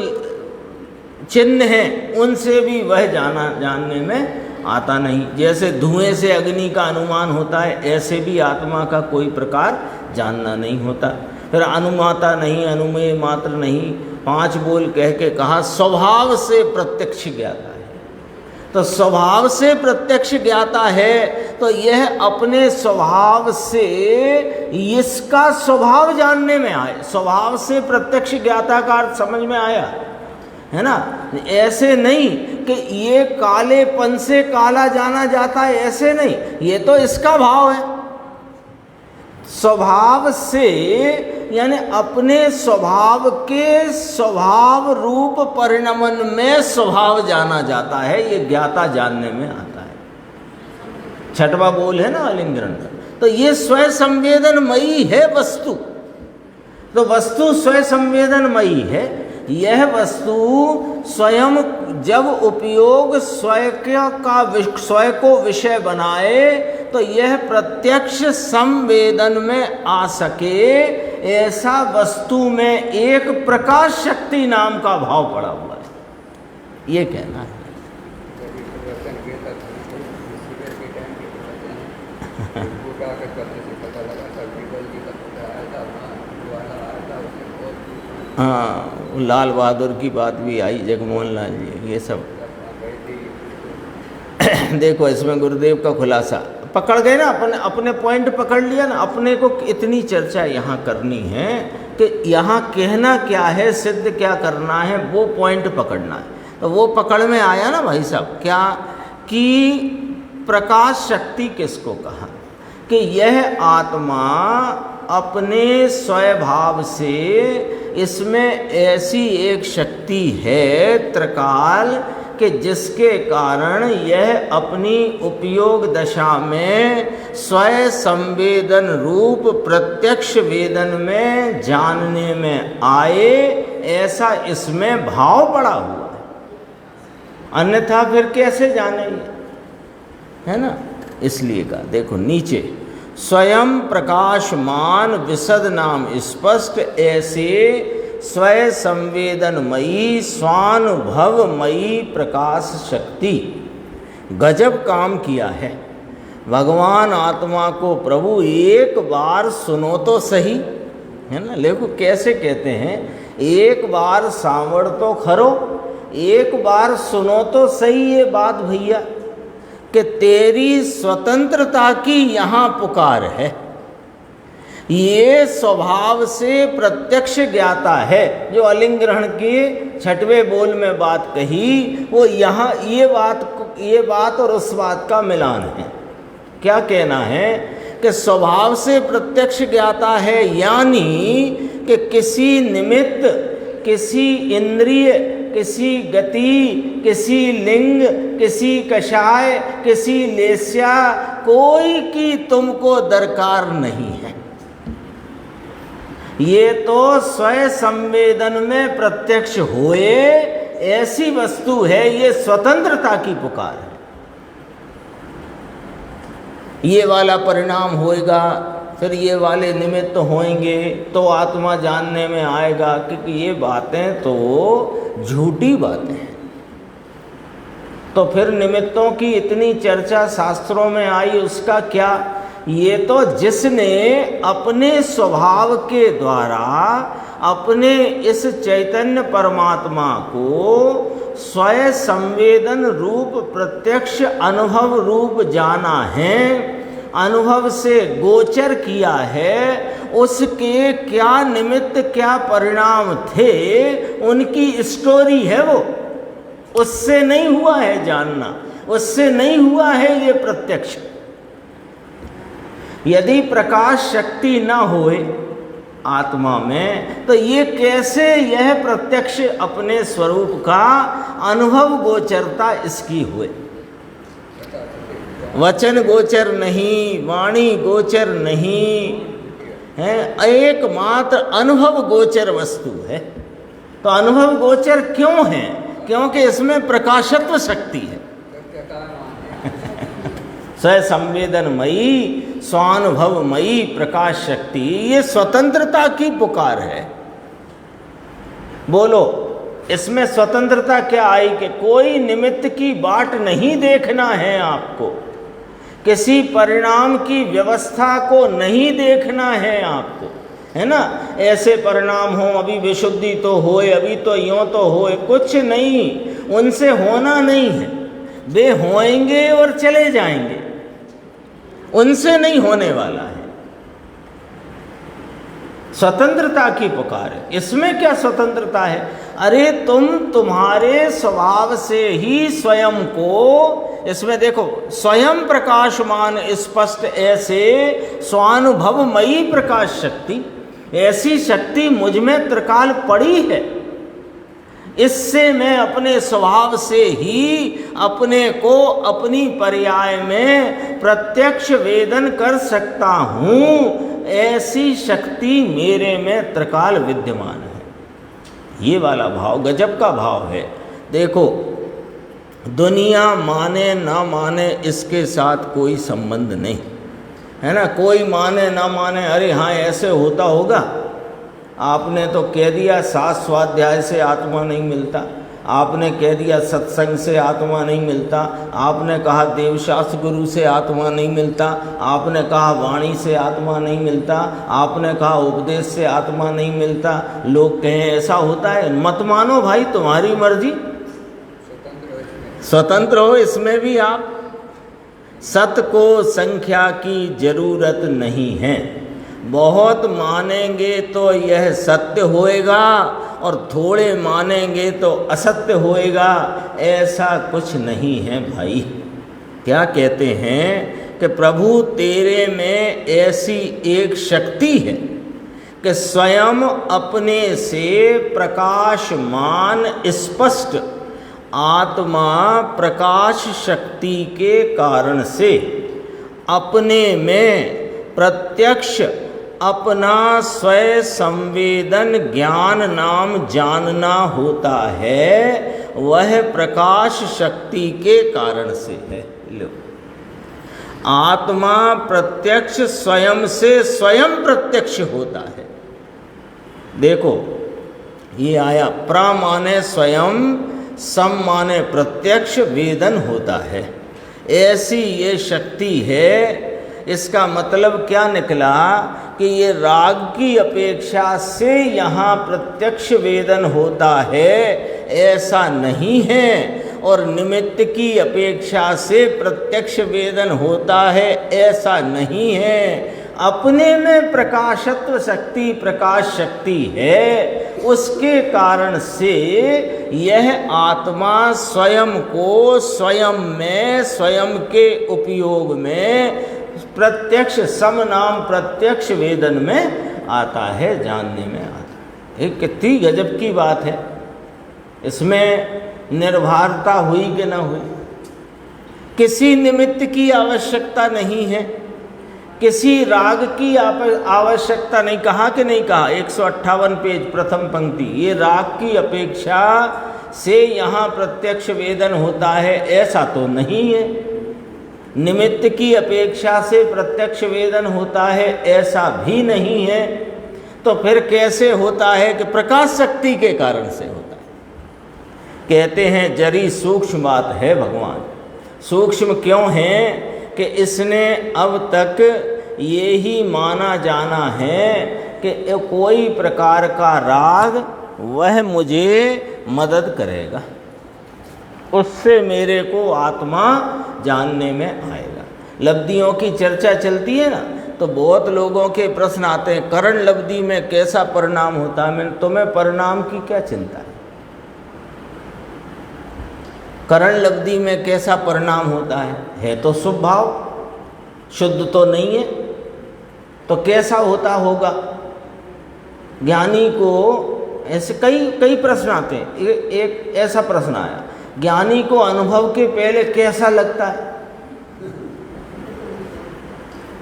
चिन्ह हैं उनसे भी वह जानने में आता नहीं। जैसे धुएं से अग्नि का अनुमान होता है, ऐसे भी आत्मा का कोई प्रकार जानना नहीं होता। फिर अनुमाता नहीं, अनुमेय मात्र नहीं, 5 बोल कह के कहा स्वभाव से प्रत्यक्ष ज्ञाता है। तो स्वभाव से प्रत्यक्ष ज्ञाता है तो यह अपने स्वभाव से इसका स्वभाव जानने में आए। स्वभाव से प्रत्यक्ष ज्ञाता का अर्थ समझ में आया है ना? ऐसे नहीं कि ये कालेपन से काला जाना जाता है, ऐसे नहीं, ये तो इसका भाव है। स्वभाव से यानी अपने स्वभाव के स्वभाव रूप परिणमन में स्वभाव जाना जाता है, ये ज्ञाता जानने में आता है। 6वां बोल है ना अलिंगरण। तो ये स्वयं संवेदनमयी है वस्तु। तो वस्तु स्वयं संवेदनमयी है। यह वस्तु स्वयं जब उपयोग स्वयं को विषय बनाए तो यह प्रत्यक्ष संवेदन में आ सके, ऐसा वस्तु में एक प्रकाश शक्ति नाम का भाव पड़ा हुआ है, ये कहना है। हाँ, लाल बहादुर की बात भी आई, जगमोहन लाल जी, ये सब देखो इसमें गुरुदेव का खुलासा पकड़ गए ना, अपने पॉइंट पकड़ लिया ना। अपने को इतनी चर्चा यहाँ करनी है कि यहाँ कहना क्या है, सिद्ध क्या करना है, वो पॉइंट पकड़ना है। तो वो पकड़ में आया ना भाई साहब, क्या कि प्रकाश शक्ति किसको कहा? कि यह आत्मा अपने स्वभाव से इसमें ऐसी एक शक्ति है त्रिकाल कि जिसके कारण यह अपनी उपयोग दशा में स्वयं संवेदन रूप प्रत्यक्ष वेदन में जानने में आए, ऐसा इसमें भाव पड़ा हुआ है। अन्यथा फिर कैसे जानेंगे, है ना? इसलिए कहा, देखो नीचे स्वयं प्रकाशमान विशद नाम स्पष्ट, ऐसे स्वयं संवेदनमयी स्वानुभवमयी प्रकाश शक्ति गजब काम किया है। भगवान आत्मा को प्रभु एक बार सुनो तो सही, है ना? देखो कैसे कहते हैं, एक बार सांवड़ तो खरो, एक बार सुनो तो सही ये बात भैया, कि तेरी स्वतंत्रता की यहाँ पुकार है। ये स्वभाव से प्रत्यक्ष ज्ञाता है। जो अलिंग ग्रहण के 6वें बोल में बात कही, वो यहाँ ये बात और उस बात का मिलान है। क्या कहना है कि स्वभाव से प्रत्यक्ष ज्ञाता है, यानी कि किसी निमित्त, किसी इंद्रिय, किसी गति, किसी लिंग, किसी कषाय, किसी लेस्या, कोई की तुमको दरकार नहीं है। ये तो स्वयं संवेदन में प्रत्यक्ष होए ऐसी वस्तु है, ये स्वतंत्रता की पुकार है। ये वाला परिणाम होएगा, फिर ये वाले निमित्त होंगे तो आत्मा जानने में आएगा, क्योंकि ये बातें तो झूठी बातें हैं। तो फिर निमित्तों की इतनी चर्चा शास्त्रों में आई, उसका क्या? ये तो जिसने अपने स्वभाव के द्वारा अपने इस चैतन्य परमात्मा को स्वयं संवेदन रूप प्रत्यक्ष अनुभव रूप जाना है, अनुभव से गोचर किया है, उसके क्या निमित्त क्या परिणाम थे, उनकी स्टोरी है वो। उससे नहीं हुआ है जानना, उससे नहीं हुआ है ये प्रत्यक्ष। यदि प्रकाश शक्ति न होए आत्मा में, तो ये कैसे यह प्रत्यक्ष अपने स्वरूप का अनुभव गोचरता इसकी हुए? वचन गोचर नहीं, वाणी गोचर नहीं है, एकमात्र अनुभव गोचर वस्तु है। तो अनुभव गोचर क्यों है? क्योंकि इसमें प्रकाशत्व शक्ति है। स्वसंवेदनमयी स्वानुभवमयी प्रकाश शक्ति, ये स्वतंत्रता की पुकार है। बोलो, इसमें स्वतंत्रता क्या आई कि कोई निमित्त की बाट नहीं देखना है आपको, किसी परिणाम की व्यवस्था को नहीं देखना है आपको, है ना। ऐसे परिणाम हो, अभी विशुद्धि तो होए, अभी तो यूं तो होए, कुछ नहीं, उनसे होना नहीं है। वे होएंगे और चले जाएंगे, उनसे नहीं होने वाला है। स्वतंत्रता की पुकार है। इसमें क्या स्वतंत्रता है? अरे तुम तुम्हारे स्वभाव से ही स्वयं को, इसमें देखो, स्वयं प्रकाशमान स्पष्ट ऐसे स्वानुभवमयी प्रकाश शक्ति, ऐसी शक्ति मुझ में त्रिकाल पड़ी है। इससे मैं अपने स्वभाव से ही अपने को अपनी पर्याय में प्रत्यक्ष वेदन कर सकता हूँ। ऐसी शक्ति मेरे में त्रिकाल विद्यमान है। ये वाला भाव गजब का भाव है। देखो, दुनिया माने ना माने इसके साथ कोई संबंध नहीं है ना। कोई माने ना माने, अरे हाँ ऐसे होता होगा, आपने तो कह दिया सात स्वाध्याय से आत्मा नहीं मिलता, आपने कह दिया सत्संग से आत्मा नहीं मिलता, आपने कहा देवशास्त्र गुरु से आत्मा नहीं मिलता, आपने कहा वाणी से आत्मा नहीं मिलता, आपने कहा उपदेश से आत्मा नहीं मिलता। लोग कहें ऐसा होता है, मत मानो भाई, तुम्हारी मर्जी, स्वतंत्र हो इसमें भी आप। सत को संख्या की जरूरत नहीं है। बहुत मानेंगे तो यह सत्य होएगा और थोड़े मानेंगे तो असत्य होएगा, ऐसा कुछ नहीं है भाई। क्या कहते हैं कि प्रभु तेरे में ऐसी एक शक्ति है कि स्वयं अपने से प्रकाशमान स्पष्ट आत्मा प्रकाश शक्ति के कारण से अपने में प्रत्यक्ष अपना स्वयं संवेदन ज्ञान नाम जानना होता है, वह प्रकाश शक्ति के कारण से है। लो, आत्मा प्रत्यक्ष स्वयं से स्वयं प्रत्यक्ष होता है। देखो, ये आया प्रा माने स्वयं, सम माने प्रत्यक्ष, वेदन होता है। ऐसी ये शक्ति है। इसका मतलब क्या निकला कि ये राग की अपेक्षा से यहाँ प्रत्यक्ष वेदन होता है, ऐसा नहीं है, और निमित्त की अपेक्षा से प्रत्यक्ष वेदन होता है, ऐसा नहीं है। अपने में प्रकाशत्व शक्ति, प्रकाश शक्ति है, उसके कारण से यह आत्मा स्वयं को स्वयं में, स्वयं के उपयोग में प्रत्यक्ष सम नाम प्रत्यक्ष वेदन में आता है, जानने में आता है। एक कितनी गजब की बात है। इसमें निर्भरता हुई कि ना हुई, किसी निमित्त की आवश्यकता नहीं है, किसी राग की आवश्यकता नहीं। कहा कि नहीं कहा, 158 पेज प्रथम पंक्ति, ये राग की अपेक्षा से यहाँ प्रत्यक्ष वेदन होता है, ऐसा तो नहीं है। निमित्त की अपेक्षा से प्रत्यक्ष वेदन होता है, ऐसा भी नहीं है। तो फिर कैसे होता है कि प्रकाश शक्ति के कारण से होता है। कहते हैं जरी सूक्ष्म बात है भगवान। सूक्ष्म क्यों है कि इसने अब तक ये ही माना जाना है कि कोई प्रकार का राग वह मुझे मदद करेगा, उससे मेरे को आत्मा जानने में आएगा। लब्धियों की चर्चा चलती है ना, तो बहुत लोगों के प्रश्न आते हैं, करण लब्धि में कैसा परिणाम होता है। मैं तुम्हें परिणाम की क्या चिंता है? करण लब्धि में कैसा परिणाम होता है तो शुभ भाव, शुद्ध तो नहीं है, तो कैसा होता होगा? ज्ञानी को ऐसे कई प्रश्न आते हैं। एक ऐसा प्रश्न आया, ज्ञानी को अनुभव के पहले कैसा लगता है?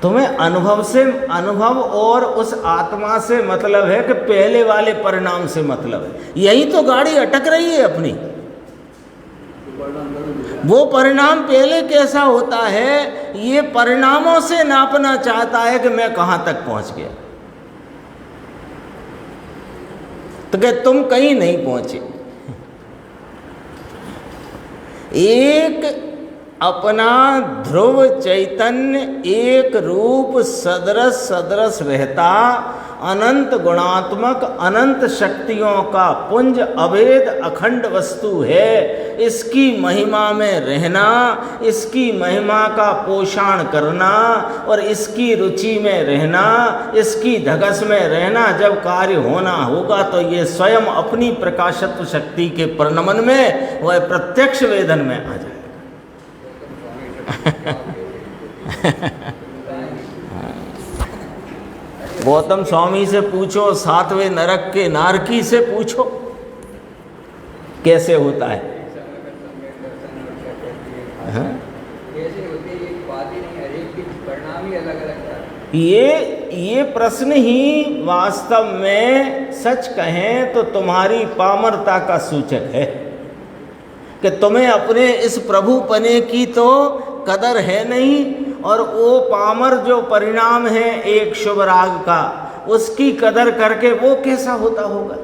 तुम्हें अनुभव और उस आत्मा से मतलब है कि पहले वाले परिणाम से मतलब है। यही तो गाड़ी अटक रही है अपनी। वो परिणाम पहले कैसा होता है, ये परिणामों से नापना चाहता है कि मैं कहां तक पहुंच गया। तो क्या तुम कहीं नहीं पहुंचे। एक अपना ध्रुव चैतन्य एक रूप सदृश सदृश रहता अनंत गुणात्मक अनंत शक्तियों का पुंज अभेद अखंड वस्तु है। इसकी महिमा में रहना, इसकी महिमा का पोषण करना और इसकी रुचि में रहना, इसकी धगस में रहना, जब कार्य होना होगा तो ये स्वयं अपनी प्रकाशत्व शक्ति के परिणमन में वह प्रत्यक्ष वेदन में आ जाए। गौतम स्वामी से पूछो, सातवें नरक के नारकी से पूछो कैसे होता है। ये प्रश्न ही वास्तव में सच कहें तो तुम्हारी पामरता का सूचक है कि तुम्हें अपने इस प्रभु पने की तो कदर है नहीं, और वो पामर जो परिणाम है एक शुभ राग का, उसकी कदर करके वो कैसा होता होगा।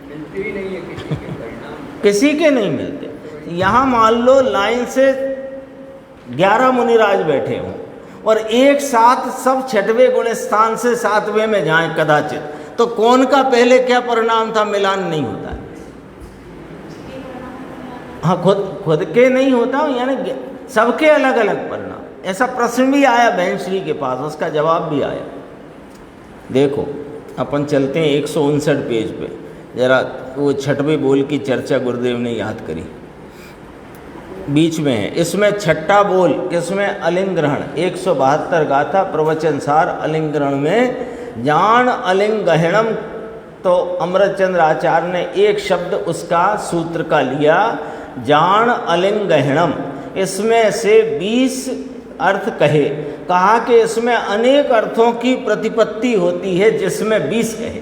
मिलते ही नहीं है किसी के परिणाम, किसी के नहीं मिलते। यहाँ मान लो लाइन से 11 मुनिराज बैठे हों और एक साथ सब 6वें गुण स्थान से 7वें में जाएं कदाचित, तो कौन का पहले क्या परिणाम था मिलान नहीं होता है। हाँ, खुद के नहीं होता, यानी सबके अलग अलग परिणाम। ऐसा प्रश्न भी आया बहनश्री के पास, उसका जवाब भी आया। देखो अपन चलते हैं 159 पेज पे, जरा वो 6वें बोल की चर्चा गुरुदेव ने याद करी, बीच में है। इसमें 6ठा बोल किसमें, अलिंग ग्रहण 172 गाथा प्रवचन सार अलिंग ग्रहण में जान अलिंग गहणम, तो अमृतचंद्र आचार्य ने एक शब्द उसका सूत्र का लिया, जान अलिंग गहणम। इसमें से 20 अर्थ कहा कि इसमें अनेक अर्थों की प्रतिपत्ति होती है जिसमें 20 कहे।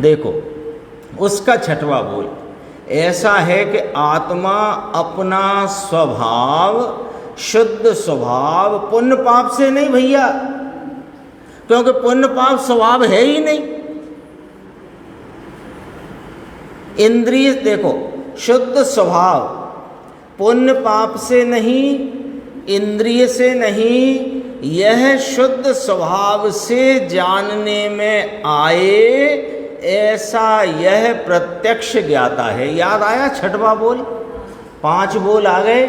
देखो उसका 6वां बोल ऐसा है कि आत्मा अपना स्वभाव, शुद्ध स्वभाव, पुण्य पाप से नहीं भैया, क्योंकि पुण्य पाप स्वभाव है ही नहीं। इंद्रिय देखो, शुद्ध स्वभाव पुण्य पाप से नहीं, इंद्रिय से नहीं, यह शुद्ध स्वभाव से जानने में आए ऐसा यह प्रत्यक्ष ज्ञाता है। याद आया 6वां बोल, 5 बोल आ गए।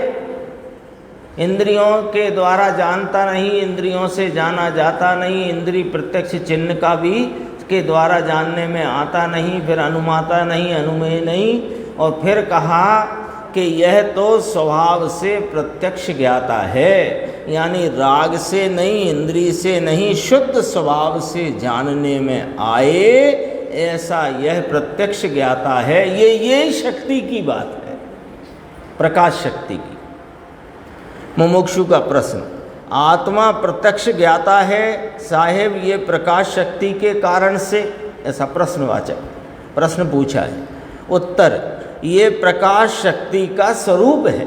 इंद्रियों के द्वारा जानता नहीं, इंद्रियों से जाना जाता नहीं, इंद्रिय प्रत्यक्ष चिन्ह का भी के द्वारा जानने में आता नहीं, फिर अनुमाता नहीं, अनुमेय नहीं, और फिर कहा कि यह तो स्वभाव से प्रत्यक्ष ज्ञाता है, यानी राग से नहीं, इंद्रिय से नहीं, शुद्ध स्वभाव से जानने में आए ऐसा यह प्रत्यक्ष ज्ञाता है। ये शक्ति की बात है, प्रकाश शक्ति की। मुमुक्षु का प्रश्न, आत्मा प्रत्यक्ष ज्ञाता है साहेब ये प्रकाश शक्ति के कारण से, ऐसा प्रश्नवाचक प्रश्न पूछा है। उत्तर, ये प्रकाश शक्ति का स्वरूप है।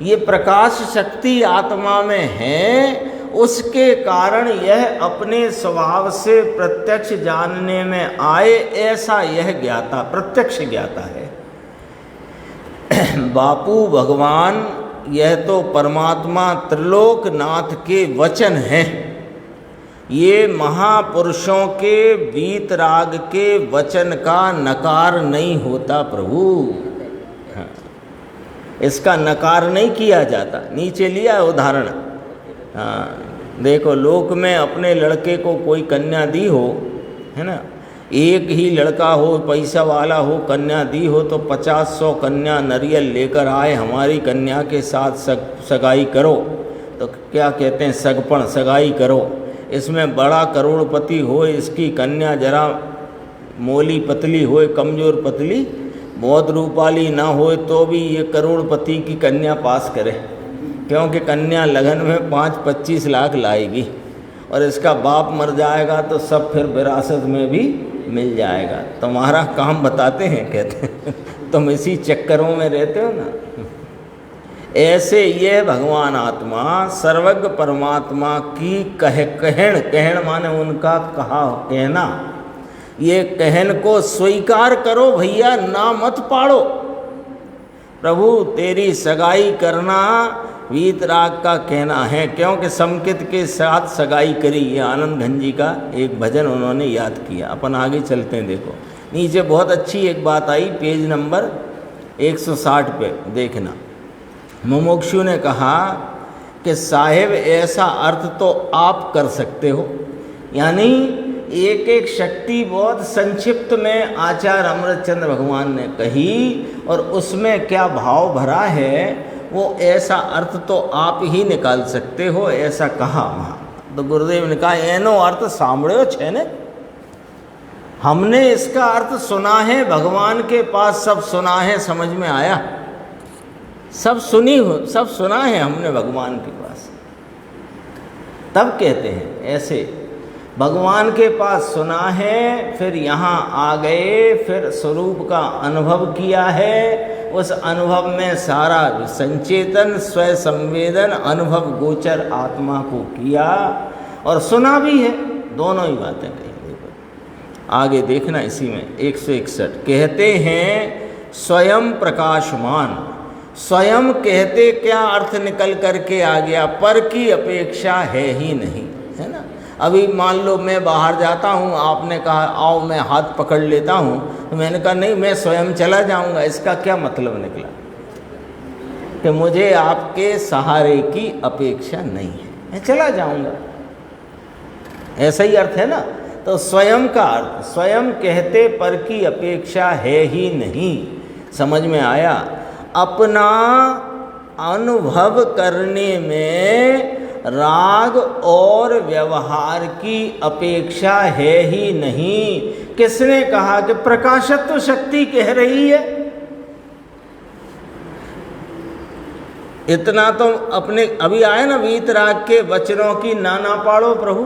ये प्रकाश शक्ति आत्मा में है, उसके कारण यह अपने स्वभाव से प्रत्यक्ष जानने में आए ऐसा यह ज्ञाता, प्रत्यक्ष ज्ञाता है। बापू भगवान, यह तो परमात्मा त्रिलोकनाथ के वचन हैं। ये महापुरुषों के वीतराग के वचन का नकार नहीं होता प्रभु। हाँ, इसका नकार नहीं किया जाता। नीचे लिया उदाहरण। हाँ, देखो लोक में अपने लड़के को कोई कन्या दी हो, है ना, एक ही लड़का हो, पैसा वाला हो, कन्या दी हो तो 50-100 कन्या नरियल लेकर आए, हमारी कन्या के साथ सगाई करो, तो क्या कहते हैं, सगपण, सगाई करो। इसमें बड़ा करोड़पति हो, इसकी कन्या जरा मोली पतली हो, कमज़ोर पतली, बहुत रूपाली ना हो, तो भी ये करोड़पति की कन्या पास करे। क्योंकि कन्या लगन में 5-25 लाख लाएगी और इसका बाप मर जाएगा तो सब फिर विरासत में भी मिल जाएगा। तुम्हारा काम बताते हैं, कहते हैं तुम इसी चक्करों में रहते हो ना। ऐसे ये भगवान आत्मा सर्वज्ञ परमात्मा की कहन माने उनका कहा कहना, ये कहन को स्वीकार करो भैया, ना मत पाड़ो। प्रभु तेरी सगाई करना वीतराग का कहना है, क्योंकि समकित के साथ सगाई करी। ये आनंद घन जी का एक भजन उन्होंने याद किया। अपन आगे चलते हैं। देखो नीचे बहुत अच्छी एक बात आई, पेज नंबर 160 पे देखना। मुमुक्षु ने कहा कि साहेब ऐसा अर्थ तो आप कर सकते हो, यानी एक एक शक्ति बहुत संक्षिप्त में आचार्य अमृतचंद्र भगवान ने कही और उसमें क्या भाव भरा है वो ऐसा अर्थ तो आप ही निकाल सकते हो, ऐसा कहा वहाँ। तो गुरुदेव ने कहा एनो अर्थ सांभळ्यो छे ने, हमने इसका अर्थ सुना है, भगवान के पास सब सुना है, समझ में आया, सब सब सुना है हमने भगवान के पास। तब कहते हैं ऐसे भगवान के पास सुना है, फिर यहाँ आ गए, फिर स्वरूप का अनुभव किया है, उस अनुभव में सारा संचेतन स्वय संवेदन अनुभव गोचर आत्मा को किया और सुना भी है, दोनों ही बातें कही। आगे देखना इसी में 161 कहते हैं स्वयं प्रकाशमान। स्वयं कहते क्या अर्थ निकल करके आ गया, पर की अपेक्षा है ही नहीं, है ना। अभी मान लो मैं बाहर जाता हूँ, आपने कहा आओ मैं हाथ पकड़ लेता हूँ, तो मैंने कहा नहीं मैं स्वयं चला जाऊँगा। इसका क्या मतलब निकला कि मुझे आपके सहारे की अपेक्षा नहीं है, मैं चला जाऊँगा, ऐसा ही अर्थ है ना। तो स्वयं का अर्थ स्वयं कहते पर की अपेक्षा है ही नहीं, समझ में आया। अपना अनुभव करने में राग और व्यवहार की अपेक्षा है ही नहीं। किसने कहा कि प्रकाशत्व शक्ति कह रही है। इतना तो अपने अभी आए ना, वीतराग के वचनों की नाना पाड़ो प्रभु।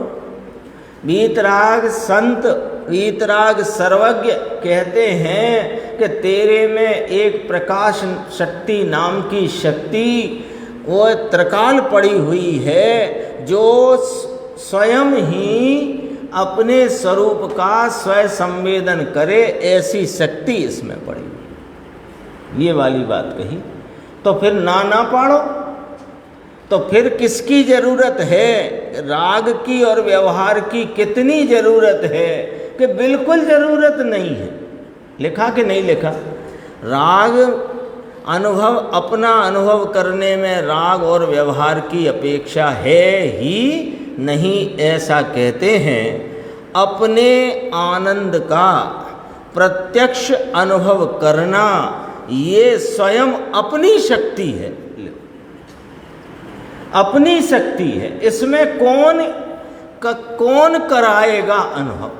वीतराग संत वीतराग सर्वज्ञ कहते हैं कि तेरे में एक प्रकाश शक्ति नाम की शक्ति वो त्रिकाल पड़ी हुई है, जो स्वयं ही अपने स्वरूप का स्वय संवेदन करे, ऐसी शक्ति इसमें पड़ी। ये वाली बात कही तो फिर ना पाड़ो, तो फिर किसकी ज़रूरत है। राग की और व्यवहार की कितनी ज़रूरत है कि बिल्कुल ज़रूरत नहीं है। लिखा कि नहीं लिखा, राग अनुभव अपना अनुभव करने में राग और व्यवहार की अपेक्षा है ही नहीं, ऐसा कहते हैं। अपने आनंद का प्रत्यक्ष अनुभव करना ये स्वयं अपनी शक्ति है, अपनी शक्ति है। इसमें कौन कराएगा अनुभव?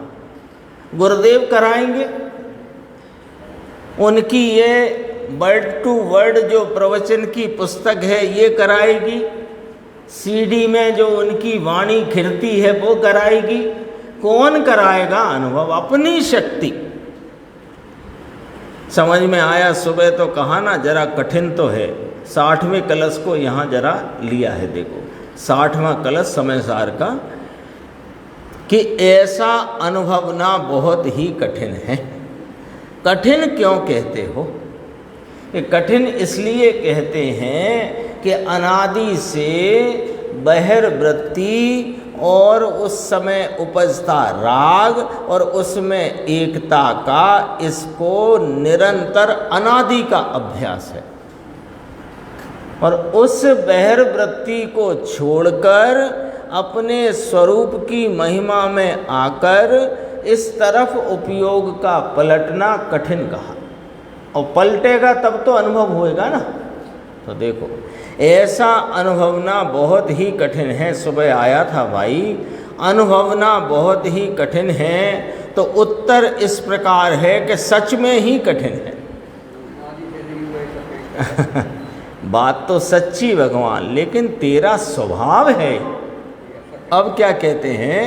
गुरुदेव कराएंगे। उनकी ये वर्ड टू वर्ड जो प्रवचन की पुस्तक है ये कराएगी, सीडी में जो उनकी वाणी खिरती है वो कराएगी। कौन कराएगा अनुभव? अपनी शक्ति। समझ में आया? सुबह तो कहा ना जरा कठिन तो है। 60वें कलश को यहाँ जरा लिया है, देखो 60वां कलश समय सार का, कि ऐसा अनुभवना बहुत ही कठिन है। कठिन क्यों कहते हो? कि कठिन इसलिए कहते हैं कि अनादि से बहिर्वृत्ति और उस समय उपजता राग और उसमें एकता का, इसको निरंतर अनादि का अभ्यास है। और उस बहिर्वृत्ति को छोड़कर अपने स्वरूप की महिमा में आकर इस तरफ उपयोग का पलटना कठिन कहा। और पलटेगा तब तो अनुभव होएगा ना। तो देखो ऐसा अनुभवना बहुत ही कठिन है। सुबह आया था भाई, अनुभवना बहुत ही कठिन है। तो उत्तर इस प्रकार है कि सच में ही कठिन है। बात तो सच्ची भगवान, लेकिन तेरा स्वभाव है। अब क्या कहते हैं,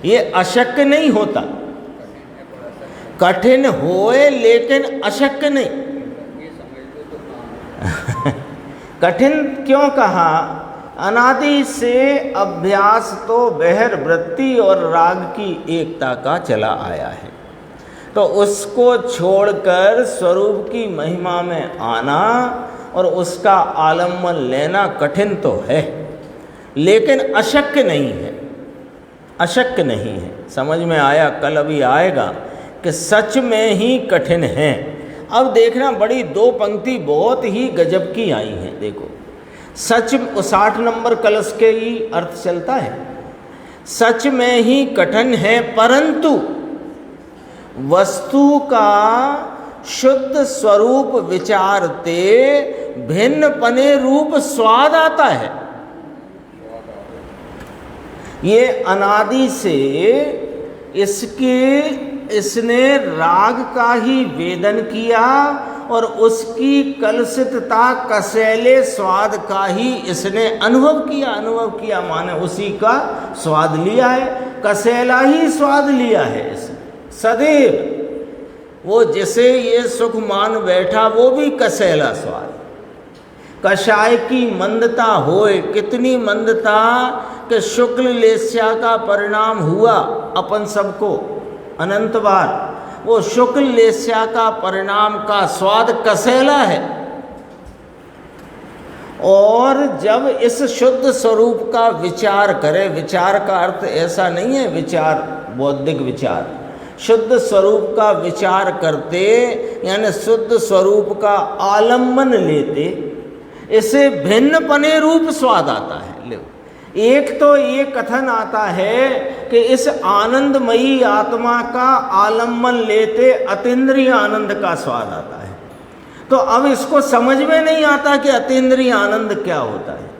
ये अशक्य नहीं होता, कठिन होए लेकिन अशक्य नहीं। ये समझ लो तो काम कठिन क्यों कहा, अनादि से अभ्यास तो बहर वृत्ति और राग की एकता का चला आया है, तो उसको छोड़कर स्वरूप की महिमा में आना और उसका आलम्बन लेना कठिन तो है, लेकिन अशक्य नहीं है, अशक्य नहीं है। समझ में आया? कल अभी आएगा कि सच में ही कठिन है। अब देखना, बड़ी दो पंक्ति बहुत ही गजब की आई हैं। देखो, सच 60 नंबर कलश के ही अर्थ चलता है, सच में ही कठिन है परंतु वस्तु का शुद्ध स्वरूप विचारते भिन्न पने रूप स्वाद आता है। ये अनादि से इसने राग का ही वेदन किया और उसकी कलुषितता कसैले स्वाद का ही इसने अनुभव किया। अनुभव किया माने उसी का स्वाद लिया है, कसैला ही स्वाद लिया है इसने सदैव। वो जिसे ये सुख मान बैठा वो भी कसैला स्वाद। कषाय की मंदता होए, कितनी मंदता कि शुक्ल लेस्या का परिणाम हुआ अपन सबको अनंत बार। वो शुक्ल लेस्या का परिणाम का स्वाद कसैला है। और जब इस शुद्ध स्वरूप का विचार करे, विचार का अर्थ ऐसा नहीं है विचार बौद्धिक विचार, शुद्ध स्वरूप का विचार करते यानी शुद्ध स्वरूप का आलम्बन लेते, इसे भिन्न पने रूप स्वाद आता है। ले, एक तो ये कथन आता है कि इस आनंदमयी आत्मा का आलम्बन लेते अतीन्द्रिय आनंद का स्वाद आता है। तो अब इसको समझ में नहीं आता कि अतीन्द्रिय आनंद क्या होता है।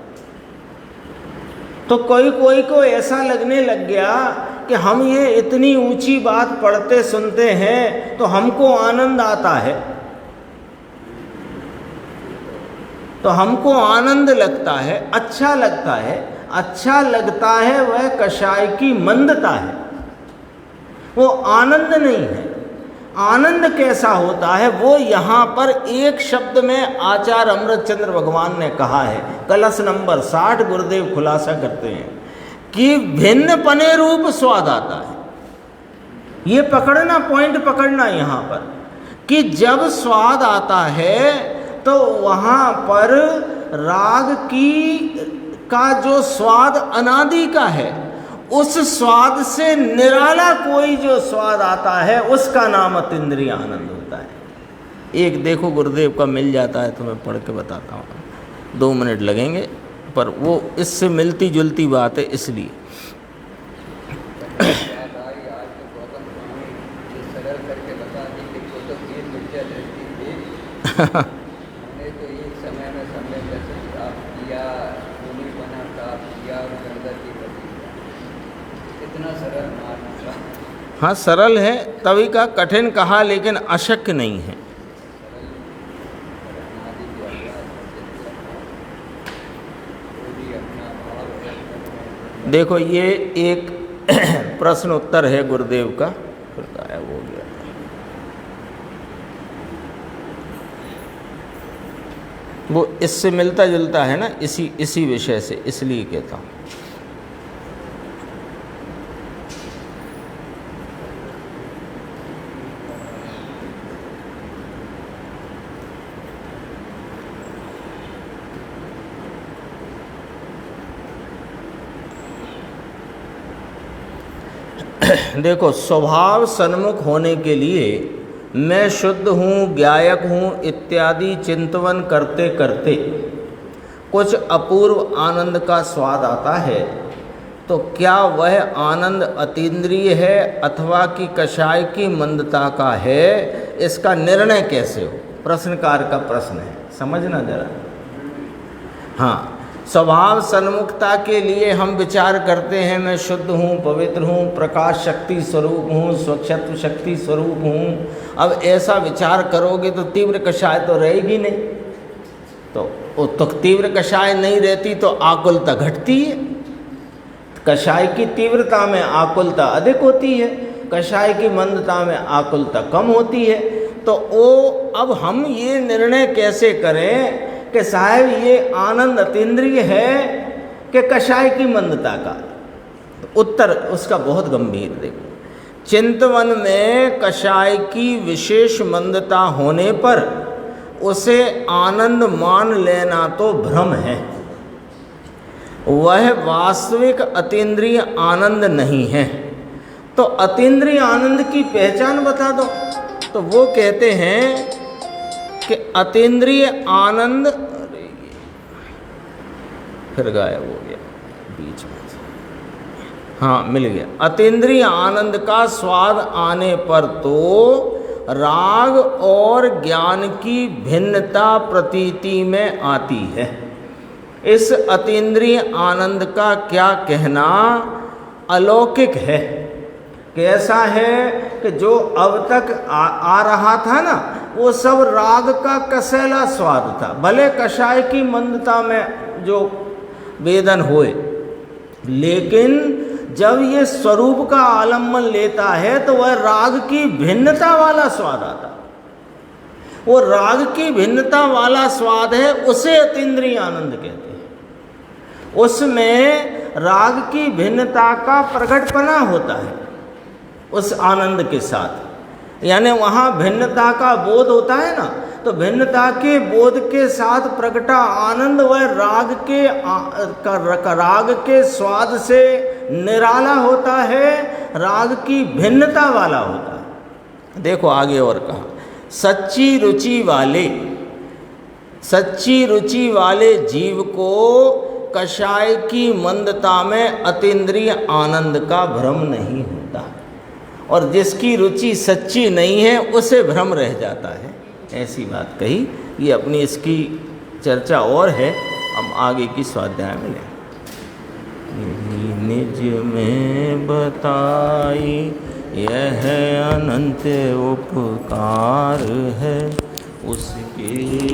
तो कोई कोई को ऐसा लगने लग गया कि हम ये इतनी ऊंची बात पढ़ते सुनते हैं तो हमको आनंद आता है, तो हमको आनंद लगता है, अच्छा लगता है। अच्छा लगता है वह कषाय की मंदता है, वो आनंद नहीं है। आनंद कैसा होता है वो यहाँ पर एक शब्द में आचार्य अमृतचंद्र भगवान ने कहा है। कलश नंबर 60 गुरुदेव खुलासा करते हैं कि भिन्न पने रूप स्वाद आता है। ये पकड़ना, पॉइंट पकड़ना यहाँ पर कि जब स्वाद आता है तो वहाँ पर राग का जो स्वाद अनादि का है, उस स्वाद से निराला कोई जो स्वाद आता है उसका नाम अतीन्द्रिय आनंद होता है। एक देखो गुरुदेव का मिल जाता है तो मैं पढ़ के बताता हूँ, 2 मिनट लगेंगे पर वो इससे मिलती जुलती बात है इसलिए। हाँ सरल है, तभी का कठिन कहा, लेकिन अशक्य नहीं है। देखो ये एक प्रश्न उत्तर है गुरुदेव का, फिर गायब हो गया। वो इससे मिलता जुलता है ना, इसी विषय से, इसलिए कहता हूँ। देखो, स्वभाव सन्मुख होने के लिए मैं शुद्ध हूँ, ज्ञायक हूँ इत्यादि चिंतन करते करते कुछ अपूर्व आनंद का स्वाद आता है, तो क्या वह आनंद अतीन्द्रिय है अथवा कि कषाय की मंदता का है, इसका निर्णय कैसे हो? प्रश्नकार का प्रश्न है, समझना जरा। हाँ, स्वभाव सन्मुखता के लिए हम विचार करते हैं मैं शुद्ध हूँ, पवित्र हूँ, प्रकाश शक्ति स्वरूप हूँ, स्वच्छत्व शक्ति स्वरूप हूँ। अब ऐसा विचार करोगे तो तीव्र कषाय तो रहेगी नहीं। तो तीव्र कषाय नहीं रहती तो आकुलता घटती है। कषाय की तीव्रता में आकुलता अधिक होती है, कषाय की मंदता में आकुलता कम होती है। तो अब हम ये निर्णय कैसे करें कि साहब ये आनंद अतीन्द्रिय है कि कषाय की मंदता का? तो उत्तर उसका बहुत गंभीर देखो। चिंतवन में कषाय की विशेष मंदता होने पर उसे आनंद मान लेना तो भ्रम है, वह वास्तविक अतीन्द्रिय आनंद नहीं है। तो अतीन्द्रिय आनंद की पहचान बता दो। तो वो कहते हैं कि अतीन्द्रिय आनंद, फिर गायब हो गया बीच में, हाँ मिल गया। अतीन्द्रिय आनंद का स्वाद आने पर तो राग और ज्ञान की भिन्नता प्रतीति में आती है। इस अतीन्द्रिय आनंद का क्या कहना अलौकिक है। कैसा है कि जो अब तक आ रहा था ना, वो सब राग का कसैला स्वाद था। भले कषाय की मंदता में जो वेदन होए, लेकिन जब ये स्वरूप का आलम्बन लेता है तो वह राग की भिन्नता वाला स्वाद आता। वो राग की भिन्नता वाला स्वाद है, उसे अतीन्द्रिय आनंद कहते हैं। उसमें राग की भिन्नता का प्रकटपना होता है उस आनंद के साथ, यानी वहाँ भिन्नता का बोध होता है ना, तो भिन्नता के बोध के साथ प्रकटा आनंद वह राग के स्वाद से निराला होता है, राग की भिन्नता वाला होता है। देखो आगे और कहा, सच्ची रुचि वाले जीव को कषाय की मंदता में अतीन्द्रिय आनंद का भ्रम नहीं होता, और जिसकी रुचि सच्ची नहीं है उसे भ्रम रह जाता है। ऐसी बात कही। ये अपनी इसकी चर्चा और है, हम आगे की स्वाध्याय में लें। निज में बताई यह अनंत उपकार है, उसके